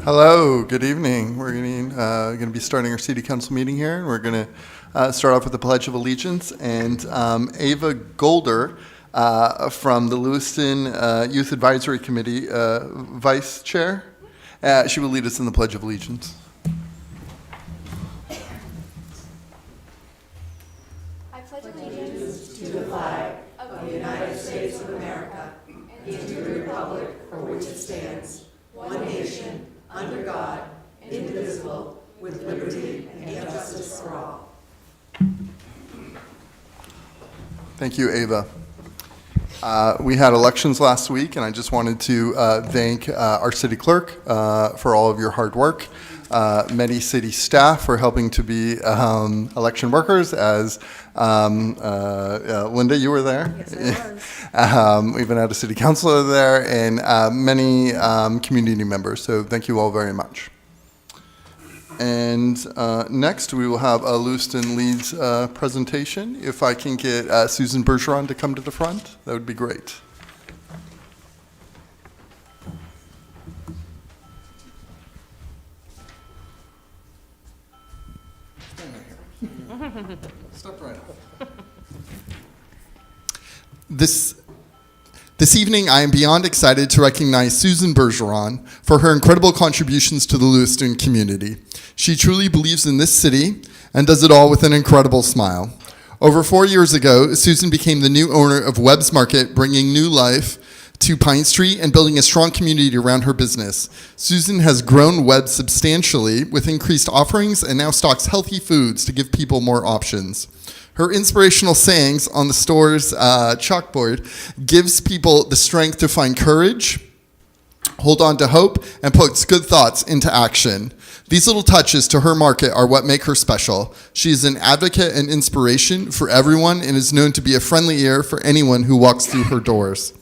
Hello, good evening. We're going to be starting our City Council meeting here, and we're going to start off with the Pledge of Allegiance. And Ava Golder from the Lewiston Youth Advisory Committee, Vice Chair, she will lead us in the Pledge of Allegiance. I pledge allegiance to the flag of the United States of America and to the republic for which it stands, one nation, under God, indivisible, with liberty and justice for all. Thank you, Ava. We had elections last week, and I just wanted to thank our city clerk for all of your hard work, many city staff for helping to be election workers, as Linda, you were there? Yes, I was. We even had a city councilor there, and many community members, so thank you all very much. And next, we will have a Lewiston Leads presentation. If I can get Susan Bergeron to come to the front, that would be great. Step right up. This evening, I am beyond excited to recognize Susan Bergeron for her incredible contributions to the Lewiston community. She truly believes in this city and does it all with an incredible smile. Over 4 years ago, Susan became the new owner of Webb's Market, bringing new life to Pine Street and building a strong community around her business. Susan has grown Webb substantially with increased offerings and now stocks healthy foods to give people more options. Her inspirational sayings on the store's chalkboard gives people the strength to find courage, hold on to hope, and puts good thoughts into action. These little touches to her market are what make her special. She is an advocate and inspiration for everyone and is known to be a friendly ear for anyone who walks through her doors.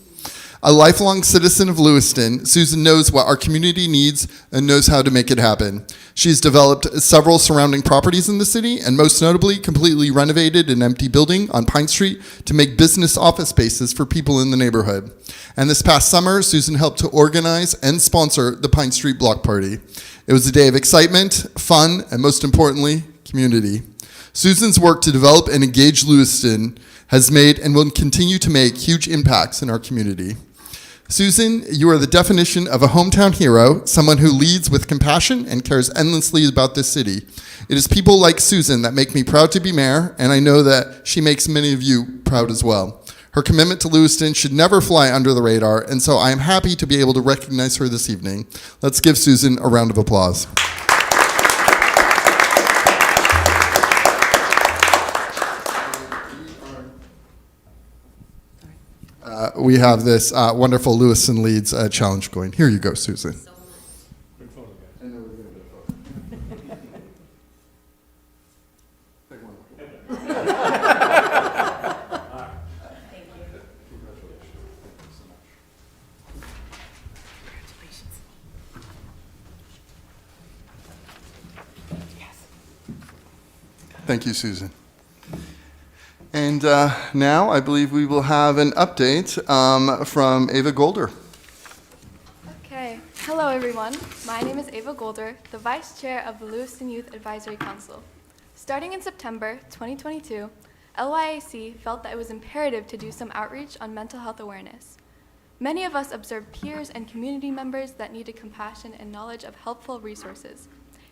A lifelong citizen of Lewiston, Susan knows what our community needs and knows how to make it happen. She's developed several surrounding properties in the city and most notably completely renovated an empty building on Pine Street to make business office spaces for people in the neighborhood. And this past summer, Susan helped to organize and sponsor the Pine Street Block Party. It was a day of excitement, fun, and most importantly, community. Susan's work to develop and engage Lewiston has made and will continue to make huge impacts in our community. Susan, you are the definition of a hometown hero, someone who leads with compassion and cares endlessly about this city. It is people like Susan that make me proud to be mayor, and I know that she makes many of you proud as well. Her commitment to Lewiston should never fly under the radar, and so I am happy to be able to recognize her this evening. Let's give Susan a round of applause. We have this wonderful Lewiston Leads challenge going. Here you go, Susan. Thank you, Susan. And now I believe we will have an update from Ava Golder. Okay. Hello, everyone. My name is Ava Golder, the Vice Chair of the Lewiston Youth Advisory Council. Starting in September 2022, LYAC felt that it was imperative to do some outreach on mental health awareness. Many of us observed peers and community members that needed compassion and knowledge of helpful resources.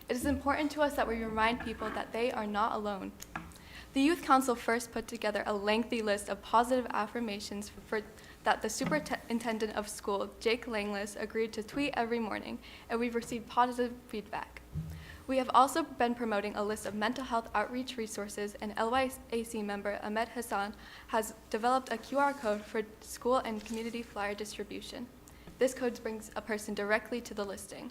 It is important to us that we remind people that they are not alone. The Youth Council first put together a lengthy list of positive affirmations that the superintendent of school, Jake Langless, agreed to tweet every morning, and we've received positive feedback. We have also been promoting a list of mental health outreach resources, and LYAC member Ahmed Hassan has developed a QR code for school and community flyer distribution. This code brings a person directly to the listing.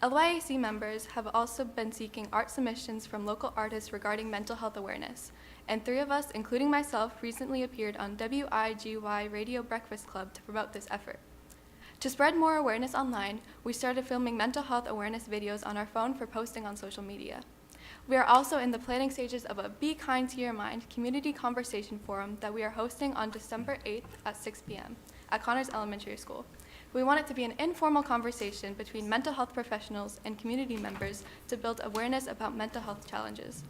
LYAC members have also been seeking art submissions from local artists regarding mental health awareness, and 3 of us, including myself, recently appeared on WIGY Radio Breakfast Club to promote this effort. To spread more awareness online, we started filming mental health awareness videos on our phone for posting on social media. We are also in the planning stages of a Be Kind to Your Mind community conversation forum that we are hosting on December 8th at 6 p.m. at Connors Elementary School. We want it to be an informal conversation between mental health professionals and community members to build awareness about mental health challenges.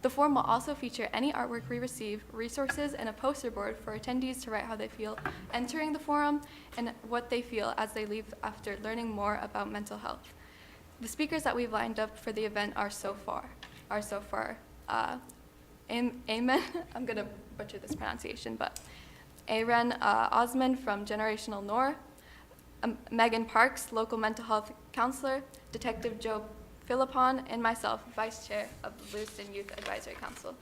The forum will also feature any artwork we receive, resources, and a poster board for attendees to write how they feel entering the forum and what they feel as they leave after learning more about mental health. The speakers that we've lined up for the event are so far. Amen, I'm gonna butcher this pronunciation, but Aren Osman from Generational Nor, Megan Parks, local mental health counselor, Detective Joe Philippon, and myself, Vice Chair of the Lewiston Youth Advisory Council.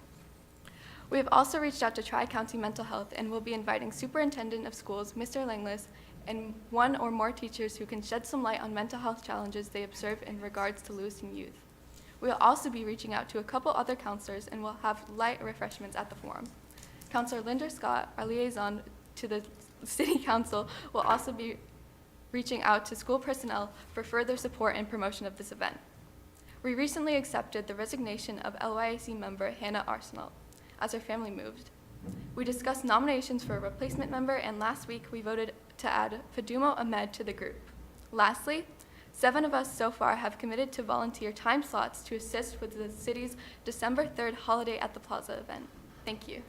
We have also reached out to Tri-County Mental Health and will be inviting Superintendent of Schools, Mr. Langlis, and one or more teachers who can shed some light on mental health challenges they observe in regards to Lewiston youth. We will also be reaching out to a couple other counselors and will have light refreshments at the forum. Counselor Linda Scott, our liaison to the City Council, will also be reaching out to school personnel for further support and promotion of this event. We recently accepted the resignation of LYAC member Hannah Arsenal as her family moved. We discussed nominations for a replacement member, and last week we voted to add Fadumo Ahmed to the group. Lastly, 7 of us so far have committed to volunteer time slots to assist with the city's December 3rd Holiday at the Plaza event. Thank you.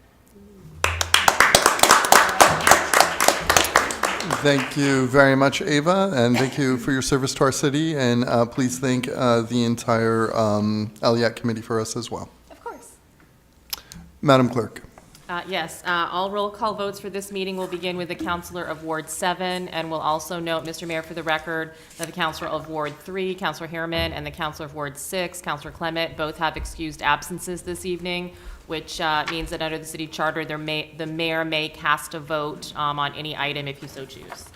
Thank you very much, Ava, and thank you for your service to our city. And please thank the entire LYAC committee for us as well. Of course. Madam Clerk. Yes, all roll call votes for this meeting will begin with the Councilor of Ward 7, and we'll also note, Mr. Mayor, for the record, that the Councilor of Ward 3, Councilor Harriman, and the Councilor of Ward 6, Councilor Clement, both have excused absences this evening, which means that under the city charter, the mayor may cast a vote on any item if you so choose.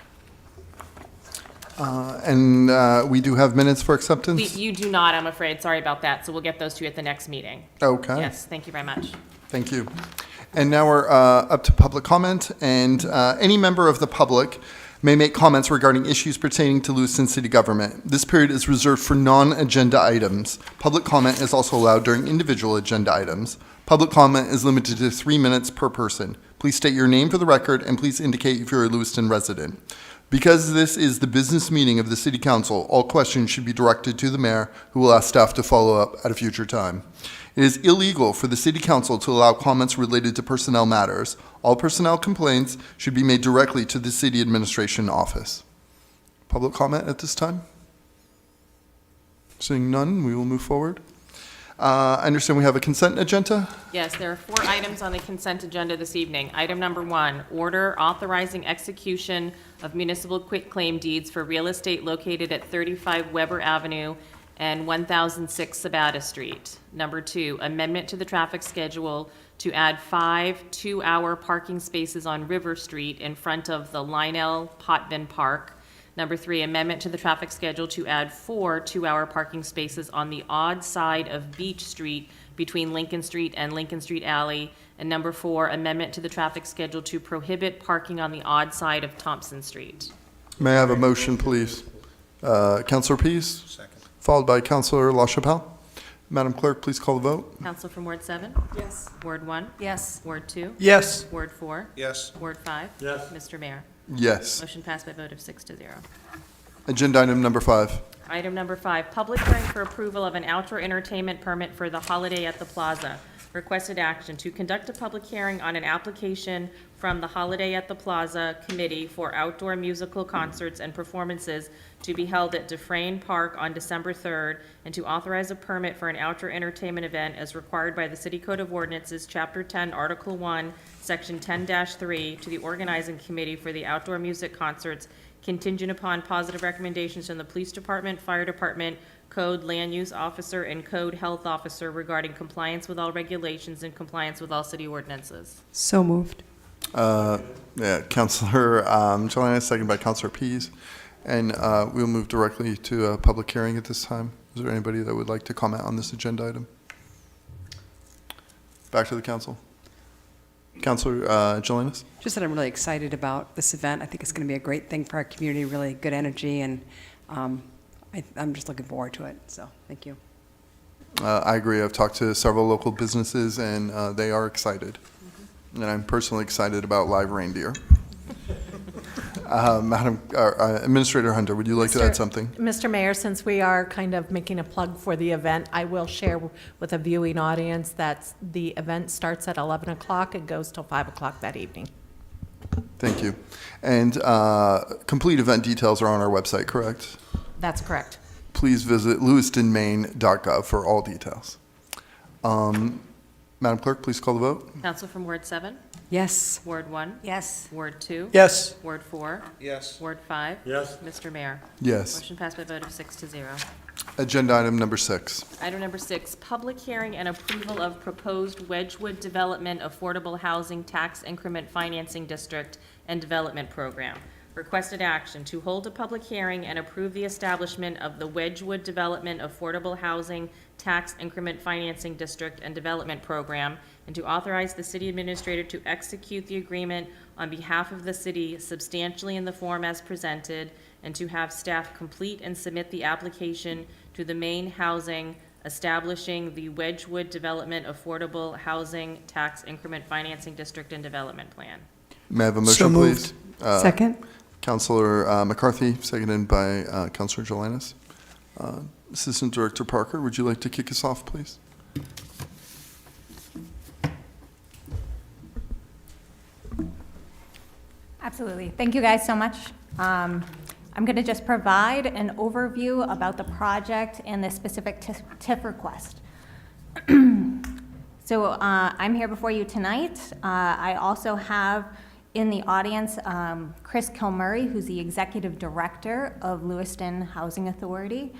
And we do have minutes for acceptance? You do not, I'm afraid. Sorry about that. So we'll get those to you at the next meeting. Okay. Yes, thank you very much. Thank you. And now we're up to public comment, and any member of the public may make comments regarding issues pertaining to Lewiston City Government. This period is reserved for non-agenda items. Public comment is also allowed during individual agenda items. Public comment is limited to 3 minutes per person. Please state your name for the record, and please indicate if you're a Lewiston resident. Because this is the business meeting of the City Council, all questions should be directed to the mayor, who will ask staff to follow up at a future time. It is illegal for the City Council to allow comments related to personnel matters. All personnel complaints should be made directly to the City Administration Office. Public comment at this time? Seeing none, we will move forward. I understand we have a consent agenda. Yes, there are 4 items on the consent agenda this evening. Item number 1, order authorizing execution of municipal quitclaim deeds for real estate located at 35 Weber Avenue and 1006 Sabata Street. Number 2, amendment to the traffic schedule to add 5 two-hour parking spaces on River Street in front of the Lionel Potvin Park. Number 3, amendment to the traffic schedule to add 4 two-hour parking spaces on the odd side of Beach Street between Lincoln Street and Lincoln Street Alley. And number 4, amendment to the traffic schedule to prohibit parking on the odd side of Thompson Street. May I have a motion, please? Councilor Pease? Second. Followed by Councilor LaChapelle. Madam Clerk, please call the vote. Council from Ward 7? Yes. Ward 1? Yes. Ward 2? Yes. Ward 4? Yes. Ward 5? Yes. Mr. Mayor? Yes. Motion passed by a vote of 6-0. Agenda item number 5. Item number 5, public hearing for approval of an outdoor entertainment permit for the Holiday at the Plaza. Requested action to conduct a public hearing on an application from the Holiday at the Plaza Committee for outdoor musical concerts and performances to be held at Dufresne Park on December 3rd, and to authorize a permit for an outdoor entertainment event as required by the City Code of Ordinances, Chapter 10, Article 1, Section 10-3, to the organizing committee for the outdoor music concerts, contingent upon positive recommendations from the Police Department, Fire Department, Code Land Use Officer, and Code Health Officer regarding compliance with all regulations and compliance with all city ordinances. So moved. Yeah, Councilor Jelena, second by Councilor Pease. And we'll move directly to a public hearing at this time. Is there anybody that would like to comment on this agenda item? Back to the council. Councilor Jelinas? Just that I'm really excited about this event. I think it's going to be a great thing for our community, really good energy, and I'm just looking forward to it. So, thank you. I agree. I've talked to several local businesses, and they are excited. And I'm personally excited about live reindeer. Madam Administrator Hunter, would you like to add something? Mr. Mayor, since we are kind of making a plug for the event, I will share with a viewing audience that the event starts at 11 o'clock and goes till 5 o'clock that evening. Thank you. And complete event details are on our website, correct? That's correct. Please visit lewistonmaine.gov for all details. Madam Clerk, please call the vote. Counsel from Ward 7, Yes. Ward 1, Yes. Ward 2, Yes. Ward 4, Yes. Ward 5. Yes. Mr. Mayor. Yes. Motion passed by a vote of 6-0. Agenda item number 6. Item number 6, public hearing and approval of proposed Wedgewood Development Affordable Housing Tax Increment Financing District and Development Program. Requested action to hold a public hearing and approve the establishment of the Wedgewood Development Affordable Housing Tax Increment Financing District and Development Program, and to authorize the city administrator to execute the agreement on behalf of the city substantially in the form as presented, and to have staff complete and submit the application to the Maine Housing establishing the Wedgewood Development Affordable Housing Tax Increment Financing District and Development Plan. May I have a So motion, moved. please? Second? Councilor McCarthy, seconded by Councilor Jelinas. Assistant Director Parker, would you like to kick us off, please? Absolutely. Thank you guys so much. I'm going to just provide an overview about the project and the specific TIF request. So I'm here before you tonight. I also have in the audience Chris Kilmurray, who's the Executive Director of Lewiston Housing Authority.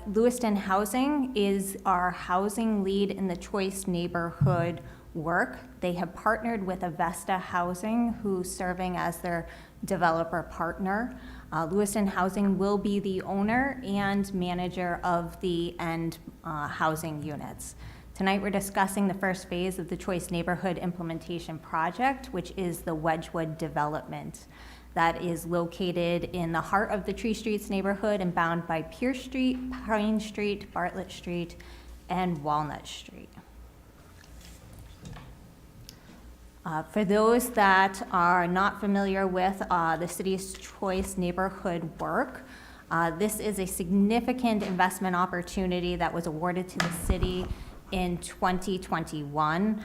Lewiston Housing is our housing lead in the choice neighborhood work. They have partnered with Avesta Housing, who's serving as their developer partner. Lewiston Housing will be the owner and manager of the end housing units. Tonight we're discussing the first phase of the Choice Neighborhood Implementation Project, which is the Wedgewood development that is located in the heart of the Tree Streets neighborhood and bound by Pierce Street, Pine Street, Bartlett Street, and Walnut Street. For those that are not familiar with the city's Choice Neighborhood work, this is a significant investment opportunity that was awarded to the city in 2021.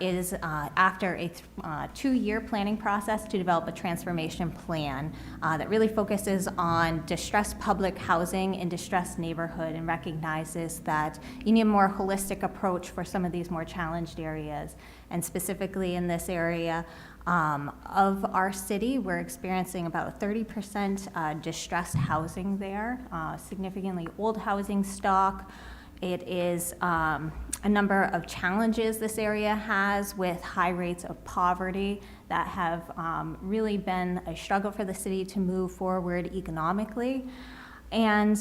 Is after a 2-year planning process to develop a transformation plan that really focuses on distressed public housing in distressed neighborhood and recognizes that you need a more holistic approach for some of these more challenged areas. And specifically in this area of our city, we're experiencing about a 30% distressed housing there, significantly old housing stock. It is a number of challenges this area has with high rates of poverty that have really been a struggle for the city to move forward economically. And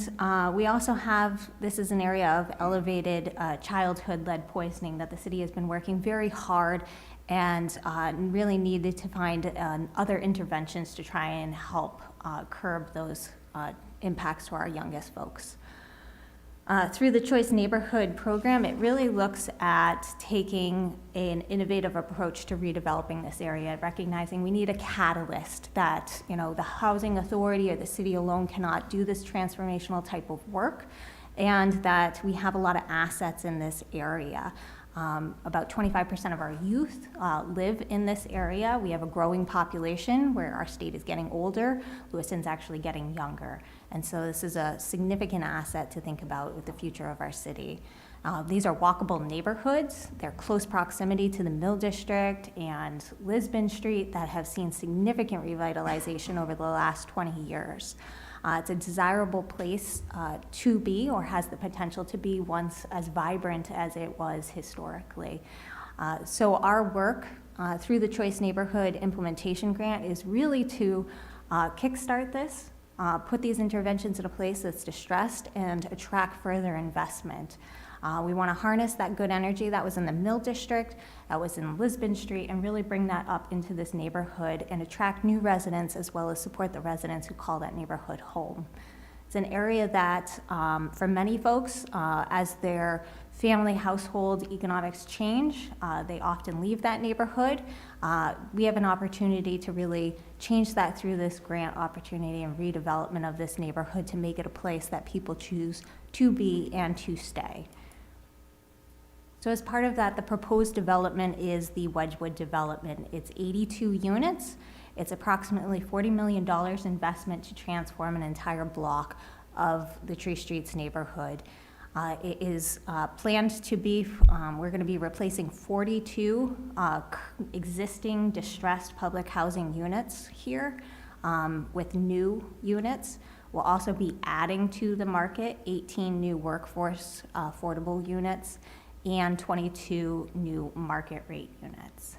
we also have, this is an area of elevated childhood lead poisoning that the city has been working very hard and really needed to find other interventions to try and help curb those impacts to our youngest folks. Through the Choice Neighborhood program, it really looks at taking an innovative approach to redeveloping this area, recognizing we need a catalyst that, the housing authority or the city alone cannot do this transformational type of work, and that we have a lot of assets in this area. About 25% of our youth live in this area. We have a growing population where our state is getting older. Lewiston's actually getting younger. And so this is a significant asset to think about with the future of our city. These are walkable neighborhoods. They're close proximity to the Mill District and Lisbon Street that have seen significant revitalization over the last 20 years. It's a desirable place to be, or has the potential to be, once as vibrant as it was historically. So our work through the Choice Neighborhood Implementation Grant is really to kickstart this, put these interventions in a place that's distressed, and attract further investment. We want to harness that good energy that was in the Mill District, that was in Lisbon Street, and really bring that up into this neighborhood and attract new residents, as well as support the residents who call that neighborhood home. It's an area that, for many folks, as their family household economics change, they often leave that neighborhood. We have an opportunity to really change that through this grant opportunity and redevelopment of this neighborhood to make it a place that people choose to be and to stay. So as part of that, the proposed development is the Wedgwood development. It's 82 units. It's approximately $40 million investment to transform an entire block of the Tree Streets neighborhood. It is planned to be, we're going to be replacing 42 existing distressed public housing units here with new units. We'll also be adding to the market 18 new workforce affordable units and 22 new market rate units.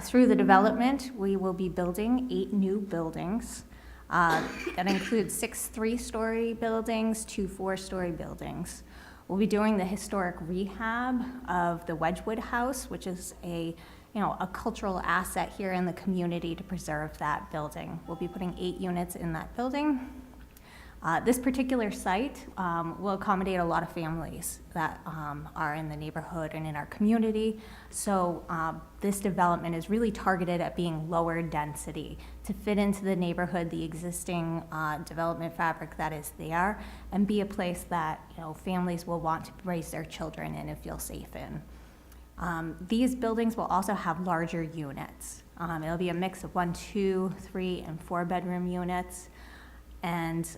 Through the development, we will be building 8 new buildings. That includes 6 3-story buildings, 2 4-story buildings. We'll be doing the historic rehab of the Wedgwood House, which is a cultural asset here in the community to preserve that building. We'll be putting 8 units in that building. This particular site will accommodate a lot of families that are in the neighborhood and in our community. So this development is really targeted at being lower density to fit into the neighborhood, the existing development fabric that is there, and be a place that families will want to raise their children in and feel safe in. These buildings will also have larger units. It'll be a mix of 1, 2, 3, and 4-bedroom units. And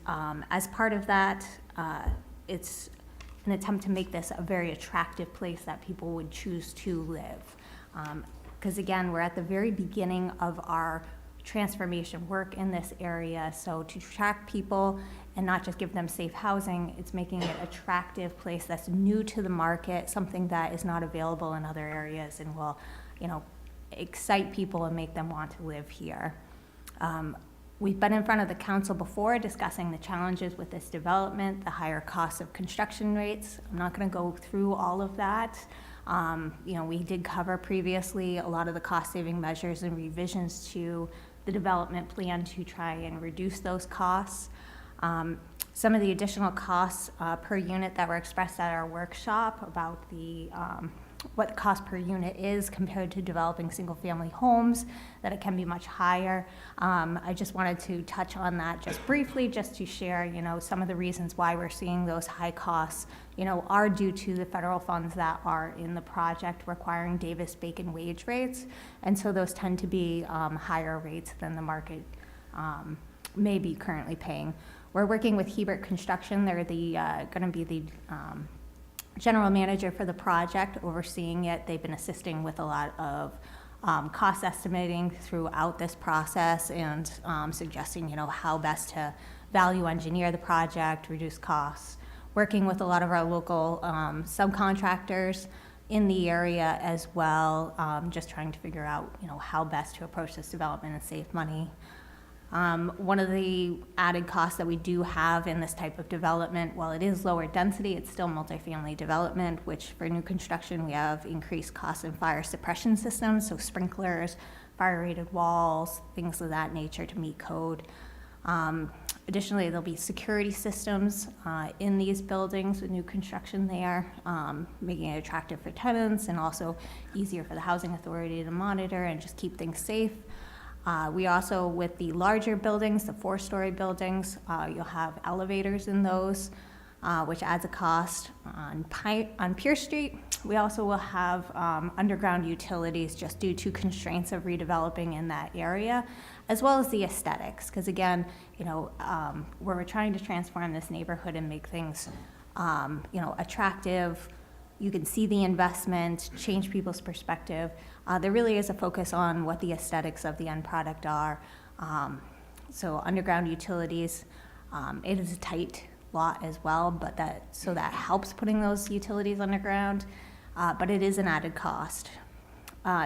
as part of that, it's an attempt to make this a very attractive place that people would choose to live. Because again, we're at the very beginning of our transformation work in this area. So to attract people and not just give them safe housing, it's making it an attractive place that's new to the market, something that is not available in other areas and will, excite people and make them want to live here. We've been in front of the council before discussing the challenges with this development, the higher costs of construction rates. I'm not going to go through all of that. We did cover previously a lot of the cost-saving measures and revisions to the development plan to try and reduce those costs. Some of the additional costs per unit that were expressed at our workshop about the what the cost per unit is compared to developing single-family homes, that it can be much higher. I just wanted to touch on that just briefly, just to share, some of the reasons why we're seeing those high costs, are due to the federal funds that are in the project requiring Davis-Bacon wage rates. And so those tend to be higher rates than the market may be currently paying. We're working with Hebert Construction. They're going to be the general manager for the project, overseeing it. They've been assisting with a lot of cost estimating throughout this process and suggesting, how best to value engineer the project, reduce costs. Working with a lot of our local subcontractors in the area as well, just trying to figure out, how best to approach this development and save money. One of the added costs that we do have in this type of development, while it is lower density, it's still multifamily development, which for new construction, we have increased costs in fire suppression systems, so sprinklers, fire-rated walls, things of that nature to meet code. Additionally, there'll be security systems in these buildings with new construction there, making it attractive for tenants and also easier for the housing authority to monitor and just keep things safe. We also, with the larger buildings, the 4-story buildings, you'll have elevators in those, which adds a cost. On Pierce Street, we also will have underground utilities just due to constraints of redeveloping in that area, as well as the aesthetics. Because again, where we're trying to transform this neighborhood and make things, attractive, you can see the investment, change people's perspective. There really is a focus on what the aesthetics of the end product are. So underground utilities, it is a tight lot as well, but that helps putting those utilities underground, but it is an added cost.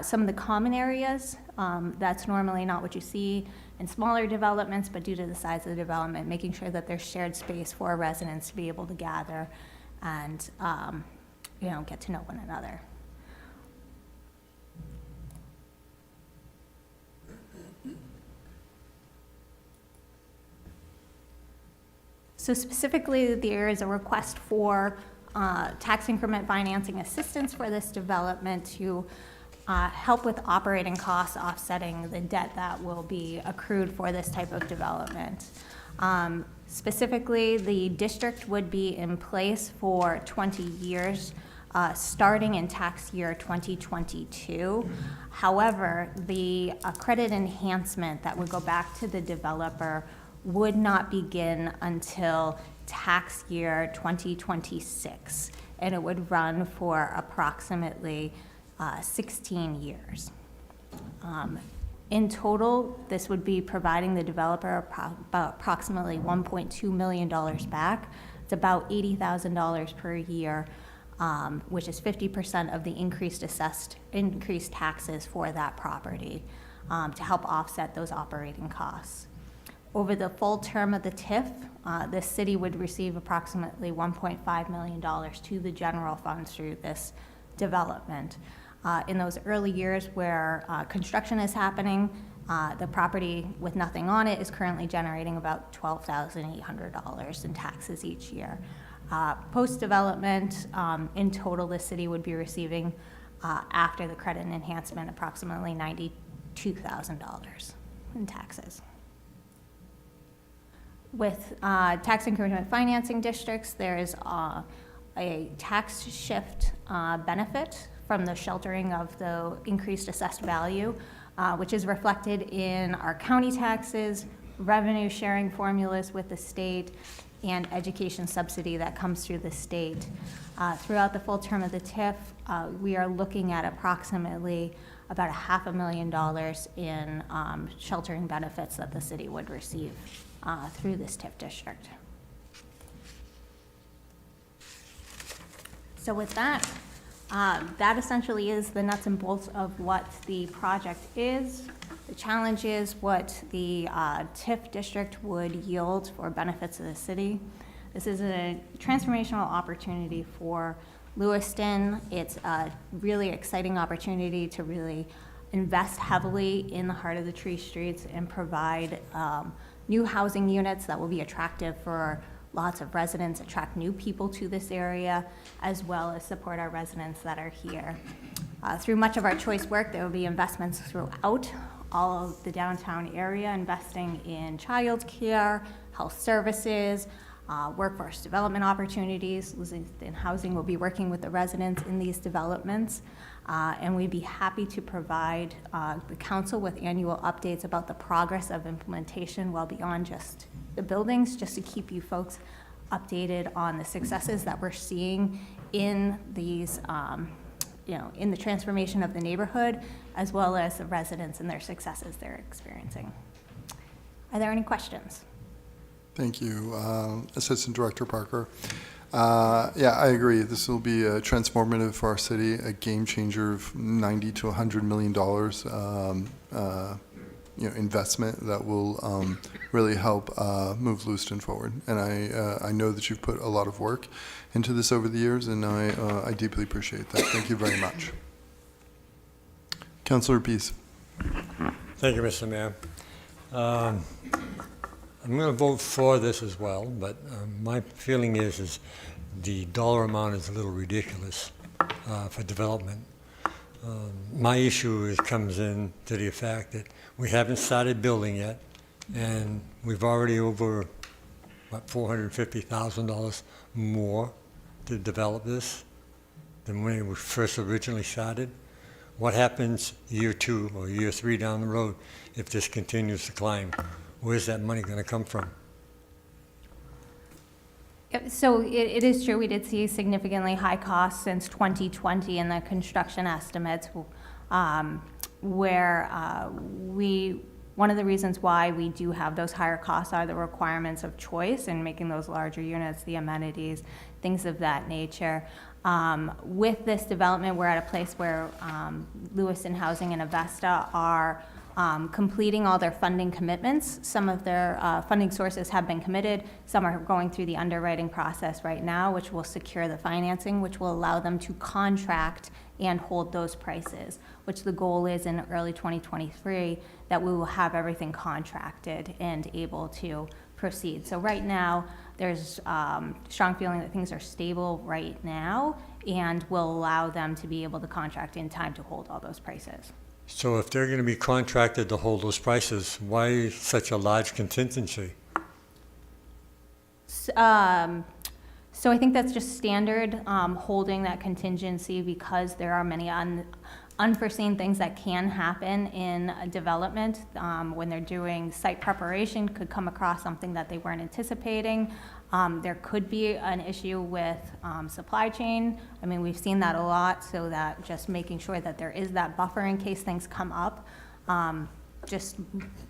Some of the common areas, that's normally not what you see in smaller developments, but due to the size of the development, making sure that there's shared space for residents to be able to gather and get to know one another. So specifically, there is a request for tax increment financing assistance for this development to help with operating costs offsetting the debt that will be accrued for this type of development. Specifically, the district would be in place for 20 years, starting in tax year 2022. However, the credit enhancement that would go back to the developer would not begin until tax year 2026, and it would run for approximately 16 years. In total, this would be providing the developer about approximately $1.2 million back. It's about $80,000 per year, which is 50% of the increased taxes for that property, to help offset those operating costs. Over the full term of the TIF, the city would receive approximately $1.5 million to the general fund through this development. In those early years where construction is happening, the property with nothing on it is currently generating about $12,800 in taxes each year. Post-development, in total, the city would be receiving, after the credit enhancement, approximately $92,000 in taxes. With tax increment financing districts, there is a tax shift benefit from the sheltering of the increased assessed value, which is reflected in our county taxes, revenue sharing formulas with the state, and education subsidy that comes through the state. Throughout the full term of the TIF, we are looking at approximately about $500,000 in sheltering benefits that the city would receive through this TIF district. So with that, that essentially is the nuts and bolts of what the project is. The challenge is what the TIF district would yield for benefits to the city. This is a transformational opportunity for Lewiston. It's a really exciting opportunity to really invest heavily in the heart of the Tree Streets and provide new housing units that will be attractive for lots of residents, attract new people to this area, as well as support our residents that are here. Through much of our choice work, there will be investments throughout all of the downtown area, investing in childcare, health services, workforce development opportunities. Lewiston Housing will be working with the residents in these developments, and we'd be happy to provide the council with annual updates about the progress of implementation well beyond just the buildings, just to keep you folks updated on the successes that we're seeing in these, in the transformation of the neighborhood, as well as the residents and their successes they're experiencing. Are there any questions? Thank you, Assistant Director Parker. Yeah, I agree. This will be transformative for our city, a game changer of $90 to $100 million investment that will really help move Lewiston forward. And I know that you've put a lot of work into this over the years, and I deeply appreciate that. Thank you very much. Councilor Pease. Thank you, Mr. Mayor. I'm going to vote for this as well, but my feeling is the dollar amount is a little ridiculous for development. My issue comes in to the fact that we haven't started building yet, and we've already over, $450,000 more to develop this than when it was first originally started. What happens year 2 or year 3 down the road if this continues to climb? Where's that money going to come from? Yep, so it is true, we did see significantly high costs since 2020 in the construction estimates, where one of the reasons why we do have those higher costs are the requirements of choice and making those larger units, the amenities, things of that nature. With this development, we're at a place where Lewiston Housing and Avesta are completing all their funding commitments. Some of their funding sources have been committed. Some are going through the underwriting process right now, which will secure the financing, which will allow them to contract and hold those prices, which the goal is in early 2023 that we will have everything contracted and able to proceed. So right now, there's strong feeling that things are stable right now and will allow them to be able to contract in time to hold all those prices. So if they're going to be contracted to hold those prices, why such a large contingency? So I think that's just standard, holding that contingency because there are many unforeseen things that can happen in a development. When they're doing site preparation, could come across something that they weren't anticipating. There could be an issue with supply chain. I mean, we've seen that a lot, so that just making sure that there is that buffer in case things come up. Just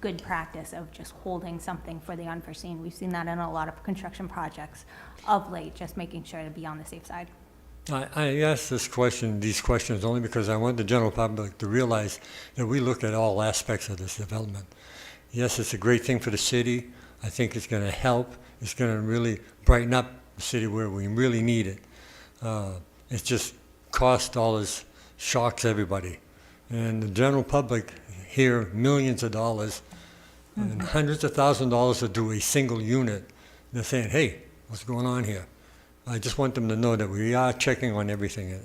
good practice of just holding something for the unforeseen. We've seen that in a lot of construction projects of late, just making sure to be on the safe side. I asked these questions only because I want the general public to realize that we look at all aspects of this development. Yes, it's a great thing for the city. I think it's going to help. It's going to really brighten up the city where we really need it. It's just cost dollars shocks everybody. And the general public hear millions of dollars and hundreds of thousands of dollars to do a single unit. They're saying, hey, what's going on here? I just want them to know that we are checking on everything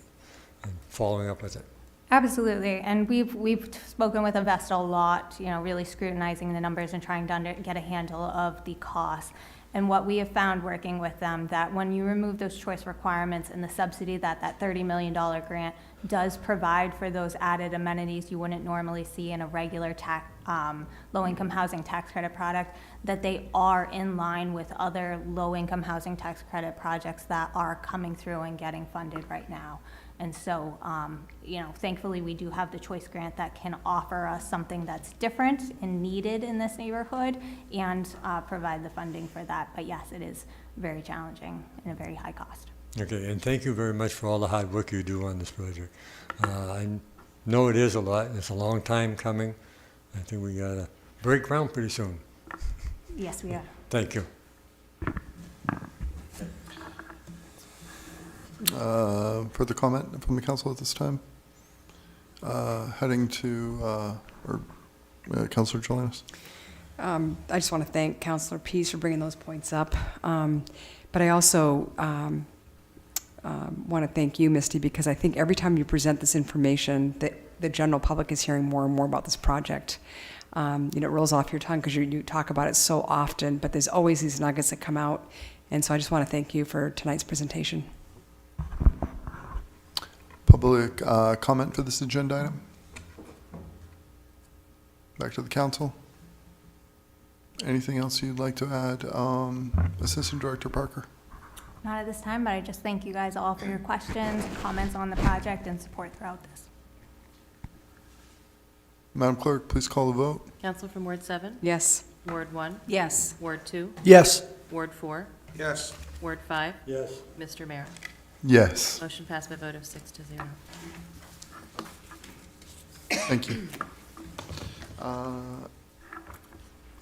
and following up with it. Absolutely, and we've spoken with Avesta a lot, really scrutinizing the numbers and trying to get a handle of the costs. And what we have found working with them, that when you remove those choice requirements and the subsidy that $30 million grant does provide for those added amenities you wouldn't normally see in a regular low-income housing tax credit product, that they are in line with other low-income housing tax credit projects that are coming through and getting funded right now. And so, thankfully, we do have the choice grant that can offer us something that's different and needed in this neighborhood and provide the funding for that. But yes, it is very challenging and a very high cost. Okay, and thank you very much for all the hard work you do on this project. I know it is a lot, and it's a long time coming. I think we got to break ground pretty soon. Yes, we are. Thank you. Further comment from the council at this time? Heading to, Councilor Jelinas. I just want to thank Councilor Pease for bringing those points up. But I also want to thank you, Misty, because I think every time you present this information, the general public is hearing more and more about this project. It rolls off your tongue because you talk about it so often, but there's always these nuggets that come out. And so I just want to thank you for tonight's presentation. Public comment for this agenda item? Back to the council. Anything else you'd like to add? Assistant Director Parker. Not at this time, but I just thank you guys all for your questions, comments on the project, and support throughout this. Madam Clerk, please call the vote. Council from Ward 7? Yes. Ward 1? Yes. Ward 2? Yes. Ward 4? Yes. Ward 5? Yes. Mr. Mayor? Yes, Motion passed by a vote of 6-0. thank you.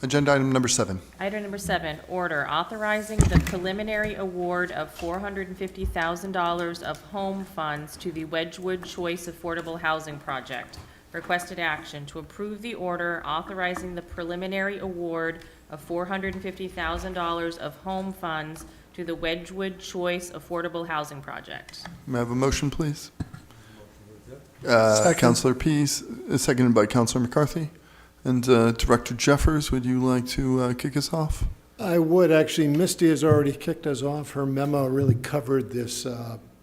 Agenda item number 7. Item number 7, order authorizing the preliminary award of $450,000 of home funds to the Wedgewood Choice Affordable Housing Project. Requested action to approve the order authorizing the preliminary award of $450,000 of home funds to the Wedgewood Choice Affordable Housing Project. May I have a motion, please? Second. Councilor Pease, seconded by Councilor McCarthy. And Director Jeffers, would you like to kick us off? I would, actually. Misty has already kicked us off. Her memo really covered this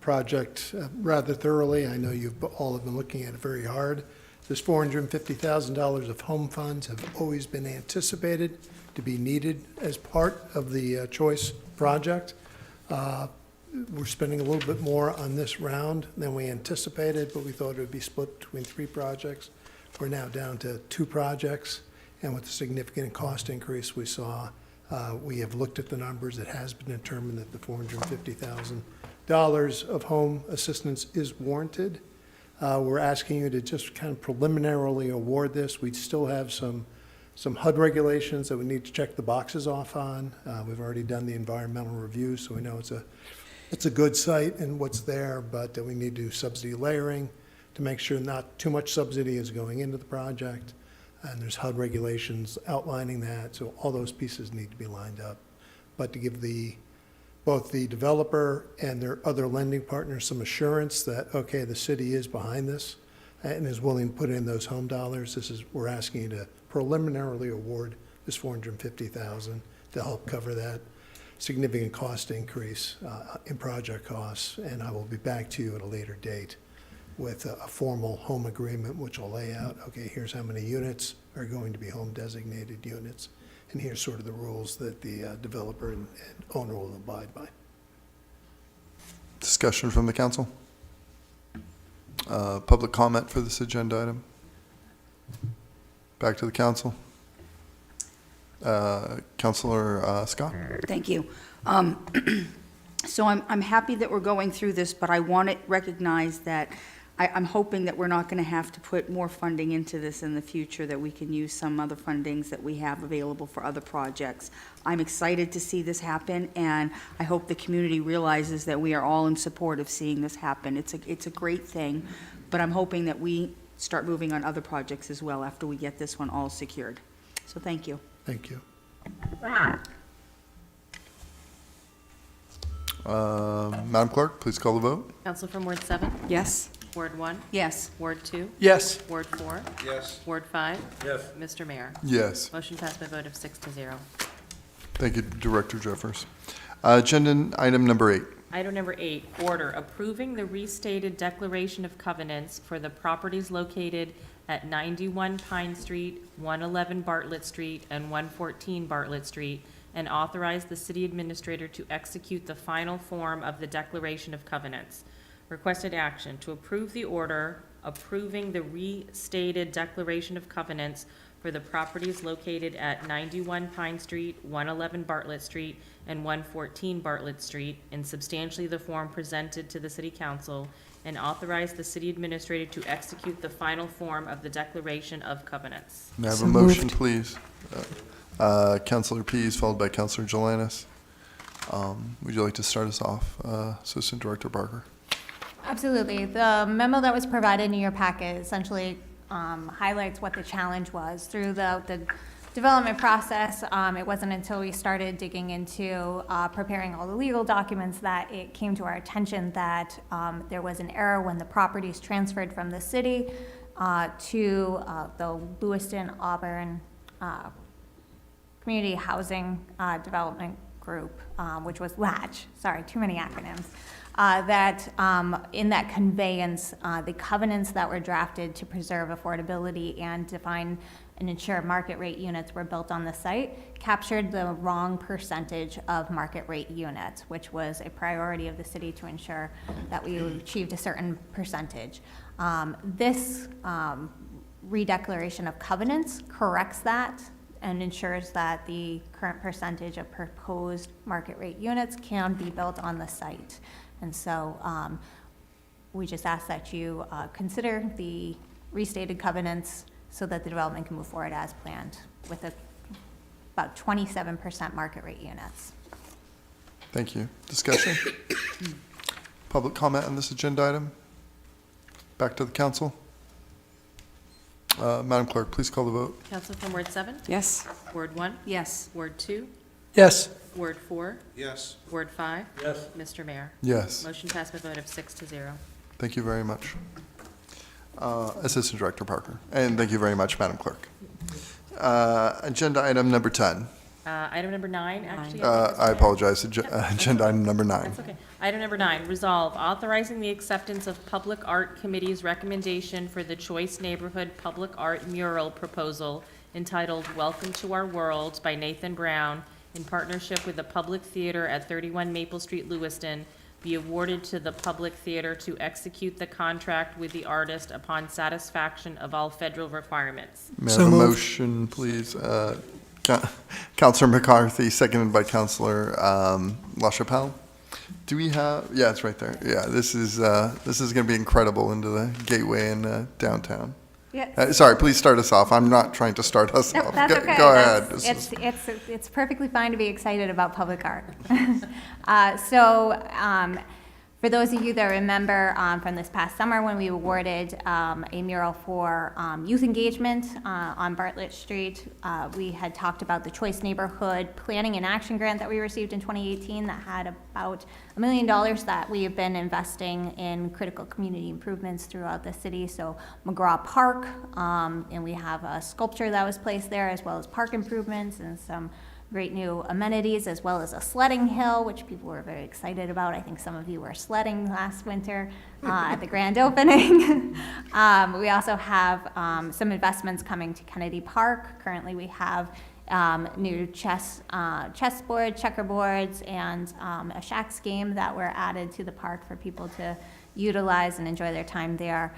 project rather thoroughly. I know you've all have been looking at it very hard. This $450,000 of home funds have always been anticipated to be needed as part of the choice project. We're spending a little bit more on this round than we anticipated, but we thought it would be split between 3 projects. We're now down to 2 projects, and with the significant cost increase we saw, we have looked at the numbers. It has been determined that the $450,000 of home assistance is warranted. We're asking you to just kind of preliminarily award this. We still have some HUD regulations that we need to check the boxes off on. We've already done the environmental review, so we know it's a good site and what's there, but we need to do subsidy layering to make sure not too much subsidy is going into the project. and there's HUD regulations outlining that, so all those pieces need to be lined up. But to give both the developer and their other lending partners some assurance that, okay, the city is behind this and is willing to put in those home dollars, we're asking you to preliminarily award this $450,000 to help cover that significant cost increase in project costs, and I will be back to you at a later date with a formal home agreement which will lay out, okay, here's how many units are going to be home designated units, and here's sort of the rules that the developer and owner will abide by. Discussion from the council? Public comment for this agenda item? Back to the council. Councilor Scott? Thank you. So I'm happy that we're going through this, but I want to recognize that I'm hoping that we're not going to have to put more funding into this in the future, that we can use some other fundings that we have available for other projects. I'm excited to see this happen, and I hope the community realizes that we are all in support of seeing this happen. It's a great thing, but I'm hoping that we start moving on other projects as well after we get this one all secured. So thank you. Thank you. Madam Clerk, please call the vote. Council from Ward 7, Yes? Ward 1, Yes. Ward 2, Yes. Ward 4, Yes. Ward 5. Yes. Mr. Mayor. Yes. Motion passed by a vote of 6-0. Thank you, Director Jeffers. Agenda item number 8. Item number 8, order approving the restated declaration of covenants for the properties located at 91 Pine Street, 111 Bartlett Street, and 114 Bartlett Street, and authorize the city administrator to execute the final form of the declaration of covenants. Requested action to approve the order approving the restated declaration of covenants for the properties located at 91 Pine Street, 111 Bartlett Street, and 114 Bartlett Street in substantially the form presented to the City Council, and authorize the city administrator to execute the final form of the declaration of covenants. May I have So a motion, moved. please? Councilor Pease, followed by Councilor Jelinas. Would you like to start us off, Assistant Director Barker? Absolutely. The memo that was provided in your packet essentially highlights what the challenge was. Through the development process, it wasn't until we started digging into preparing all the legal documents that it came to our attention that there was an error when the properties transferred from the city to the Lewiston Auburn Community Housing Development Group, which was LATCH, sorry, too many acronyms, that in that conveyance, the covenants that were drafted to preserve affordability and define and ensure market rate units were built on the site captured the wrong percentage of market rate units, which was a priority of the city to ensure that we achieved a certain percentage. This redeclaration of covenants corrects that and ensures that the current percentage of proposed market rate units can be built on the site. And so we just ask that you consider the restated covenants so that the development can move forward as planned with about 27% market rate units. Thank you. Discussion? Public comment on this agenda item? Back to the council. Madam Clerk, please call the vote. Council from Ward 7, Yes? Ward 1, Yes. Ward 2, Yes. Ward 4, Yes. Ward 5. Yes. Mr. Mayor. Yes. Motion passed by a vote of 6-0. Thank you very much. Assistant Director Parker. And thank you very much, Madam Clerk. Agenda item number 10. Item number 9, actually. I apologize. Agenda item number 9. That's okay. Item number 9, resolve authorizing the acceptance of Public Art Committee's recommendation for the Choice Neighborhood Public Art Mural proposal entitled Welcome to Our World by Nathan Brown in partnership with the Public Theater at 31 Maple Street, Lewiston, be awarded to the Public Theater to execute the contract with the artist upon satisfaction of all federal requirements. May I have a motion, please? Councilor McCarthy, seconded by Councilor LaChapelle. Do we have? Yeah, it's right there. Yeah, this is going to be incredible into the gateway in downtown. Yes. Sorry, please start us off. I'm not trying to start us Nope, off. that's okay. Go ahead. This is- It's perfectly fine to be excited about public art. For those of you that remember from this past summer when we awarded a mural for youth engagement on Bartlett Street, we had talked about the Choice Neighborhood Planning and Action Grant that we received in 2018 that had about $1 million that we have been investing in critical community improvements throughout the city. So McGraw Park, and we have a sculpture that was placed there, as well as park improvements and some great new amenities, as well as a sledding hill, which people were very excited about. I think some of you were sledding last winter at the grand opening. We also have some investments coming to Kennedy Park. Currently, we have new chessboard, checkerboards, and a Shacks game that were added to the park for people to utilize and enjoy their time there.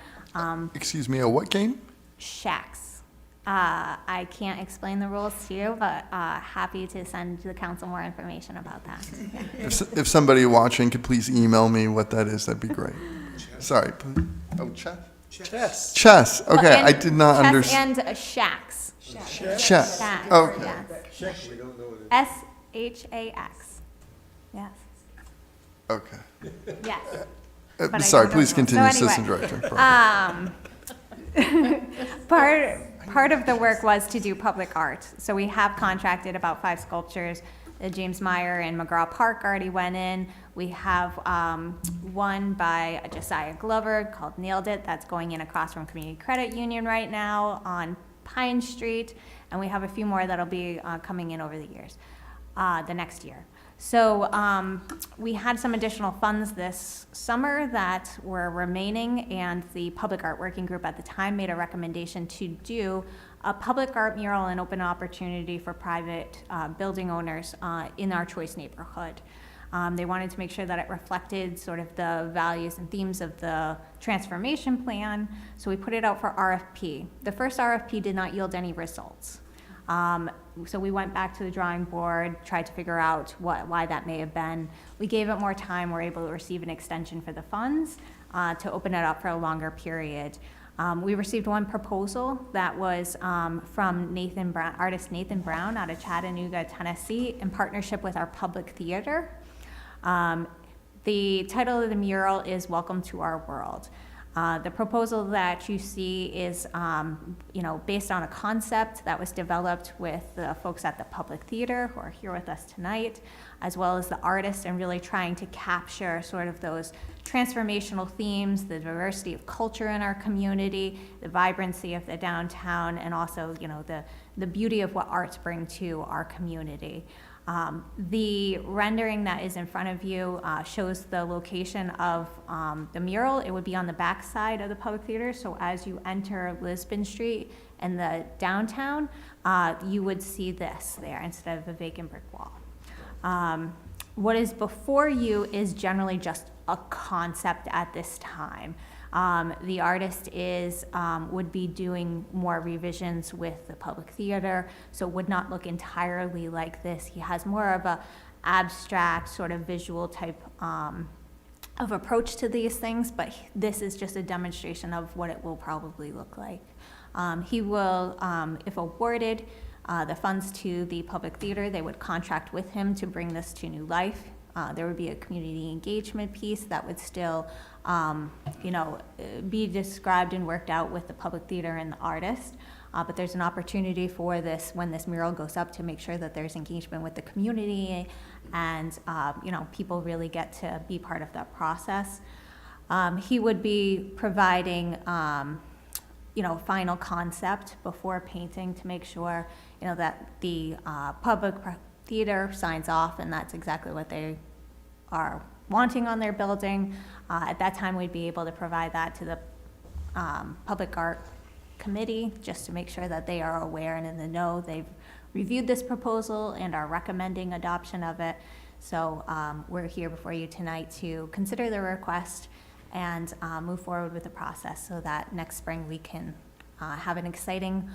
Excuse me, a what game? Shacks. I can't explain the rules to you, but happy to send the council more information about that. Yeah. If somebody watching could please email me what that is, that'd be great. Sorry. Oh, chess? Chess. Chess. Okay, And I did not chess understand. and Shacks. Chess. Shacks, Oh, yes. SHAX. Yes. okay. Yes. But I Sorry, don't know please the rules. continue, So Assistant anyway, Director. Part of the work was to do public art. So we have contracted about 5 sculptures. James Meyer and McGraw Park already went in. We have one by Josiah Glover called Nailed It. That's going in across from Community Credit Union right now on Pine Street. And we have a few more that'll be coming in over the years, the next year. So we had some additional funds this summer that were remaining, and the Public Art Working Group at the time made a recommendation to do a public art mural and open opportunity for private building owners in our Choice neighborhood. They wanted to make sure that it reflected sort of the values and themes of the transformation plan, so we put it out for RFP. The first RFP did not yield any results. So we went back to the drawing board, tried to figure out why that may have been. We gave it more time. We're able to receive an extension for the funds to open it up for a longer period. We received one proposal that was from artist Nathan Brown out of Chattanooga, Tennessee, in partnership with our public theater. The title of the mural is Welcome to Our World. The proposal that you see is, based on a concept that was developed with the folks at the Public Theater who are here with us tonight, as well as the artists, and really trying to capture sort of those transformational themes, the diversity of culture in our community, the vibrancy of the downtown, and also, the beauty of what arts bring to our community. The rendering that is in front of you shows the location of the mural. It would be on the back side of the Public Theater, so as you enter Lisbon Street and the downtown, you would see this there instead of a vacant brick wall. What is before you is generally just a concept at this time. The artist would be doing more revisions with the Public Theater, so would not look entirely like this. He has more of a abstract sort of visual type of approach to these things, but this is just a demonstration of what it will probably look like. He will, if awarded the funds to the Public Theater, they would contract with him to bring this to new life. There would be a community engagement piece that would still, be described and worked out with the Public Theater and the artist. But there's an opportunity for this, when this mural goes up, to make sure that there's engagement with the community and, people really get to be part of that process. He would be providing, final concept before painting to make sure, that the Public Theater signs off, and that's exactly what they are wanting on their building. At that time, we'd be able to provide that to the Public Art Committee, just to make sure that they are aware and in the know. They've reviewed this proposal and are recommending adoption of it. So we're here before you tonight to consider the request and move forward with the process so that next spring we can have an exciting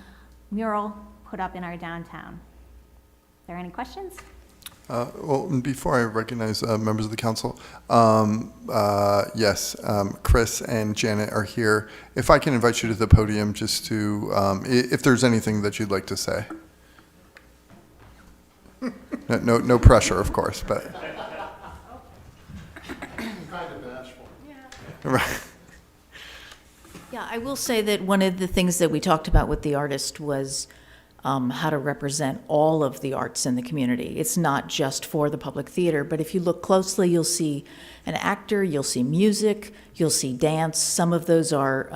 mural put up in our downtown. Are there any questions? Well, before I recognize members of the council, yes, Chris and Janet are here. If I can invite you to the podium just to, if there's anything that you'd like to say. No pressure, of course, but. Kind of Right. Yeah, I will say that one of the things that we talked about with the artist was how to represent all of the arts in the community. It's not just for the public theater, but if you look closely, you'll see an actor, you'll see music, you'll see dance. Some of those are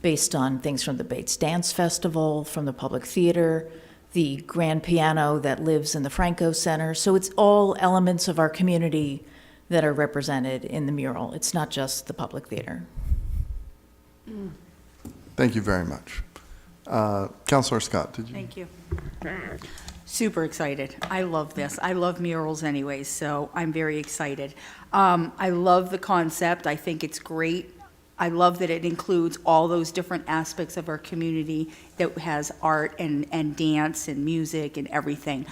based on things from the Bates Dance Festival, from the public theater, the grand piano that lives in the Franco Center. So it's all elements of our community that are represented in the mural. It's not just the public theater. Thank you very much. Councilor Scott, did you? Thank you. Super excited. I love this. I love murals anyways, so I'm very excited. I love the concept. I think it's great. I love that it includes all those different aspects of our community that has art and dance and music and everything.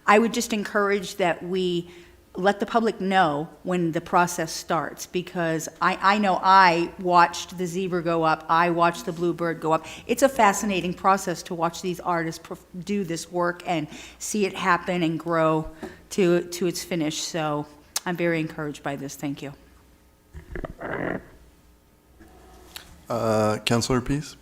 I would just encourage that we let the public know when the process starts, because I know I watched the zebra go up, I watched the bluebird go up. It's a fascinating process to watch these artists do this work and see it happen and grow to its finish. So I'm very encouraged by this. Thank you. Councilor Pease?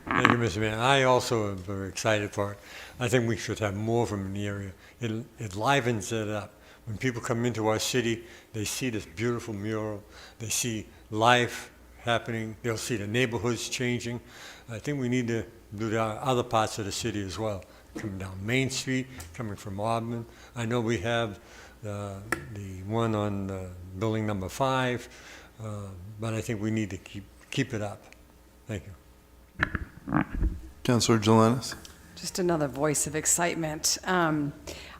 Thank you, Mr. Mayor. I also am very excited for it. I think we should have more of them in the area. It livens it up. When people come into our city, they see this beautiful mural. They see life happening. They'll see the neighborhoods changing. I think we need to do the other parts of the city as well. Coming down Main Street, coming from Auburn. I know we have the one on building number 5, but I think we need to keep it up. Thank you. Councilor Jelinek? Just another voice of excitement.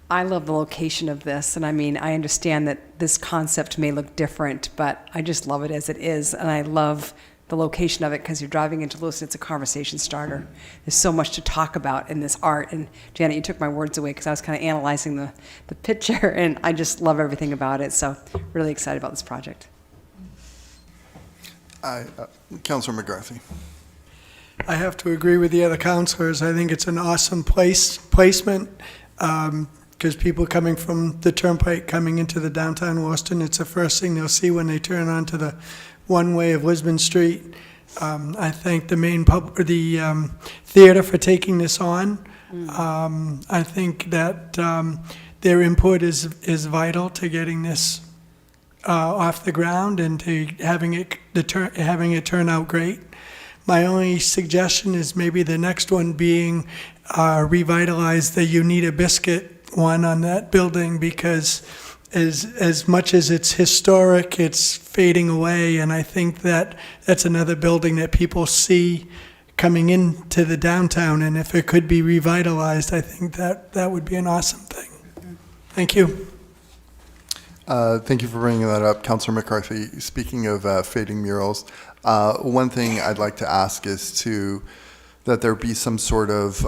I love the location of this, and I mean, I understand that this concept may look different, but I just love it as it is, and I love the location of it because you're driving into Lewiston. It's a conversation starter. There's so much to talk about in this art, and Janet, you took my words away because I was kind of analyzing the picture, and I just love everything about it, so really excited about this project. Councilor McCarthy? I have to agree with the other councilors. I think it's an awesome placement. Because people coming from the Turnpike coming into the downtown Lewiston, it's the first thing they'll see when they turn onto the one-way of Lisbon Street. I thank the theater for taking this on. I think that their input is vital to getting this off the ground and to having it turn out great. My only suggestion is maybe the next one being revitalize the You Need a Biscuit one on that building, because as much as it's historic, it's fading away, and I think that that's another building that people see coming into the downtown, and if it could be revitalized, I think that would be an awesome thing. Thank you. Thank you for bringing that up, Councilor McCarthy. Speaking of fading murals, one thing I'd like to ask is that there be some sort of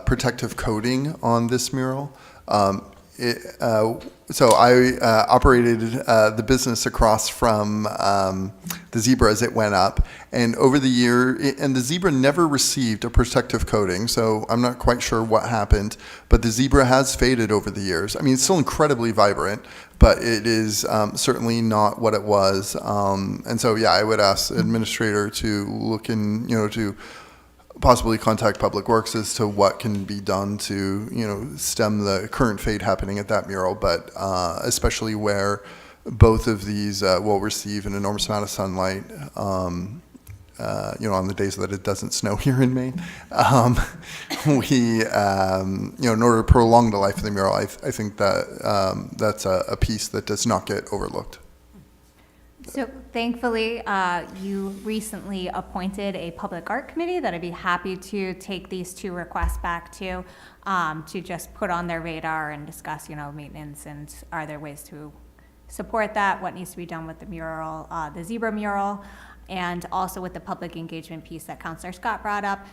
protective coating on this mural. So I operated the business across from the zebra as it went up, and over the year, and the zebra never received a protective coating, so I'm not quite sure what happened, but the zebra has faded over the years. I mean, it's still incredibly vibrant, but it is certainly not what it was. And so, yeah, I would ask the administrator to look in, to possibly contact Public Works as to what can be done to, stem the current fade happening at that mural, but especially where both of these will receive an enormous amount of sunlight, on the days that it doesn't snow here in Maine. In order to prolong the life of the mural, I think that that's a piece that does not get overlooked. So thankfully, you recently appointed a public art committee that I'd be happy to take these 2 requests back to just put on their radar and discuss, maintenance and are there ways to support that, what needs to be done with the mural, the zebra mural, and also with the public engagement piece that Councilor Scott brought up.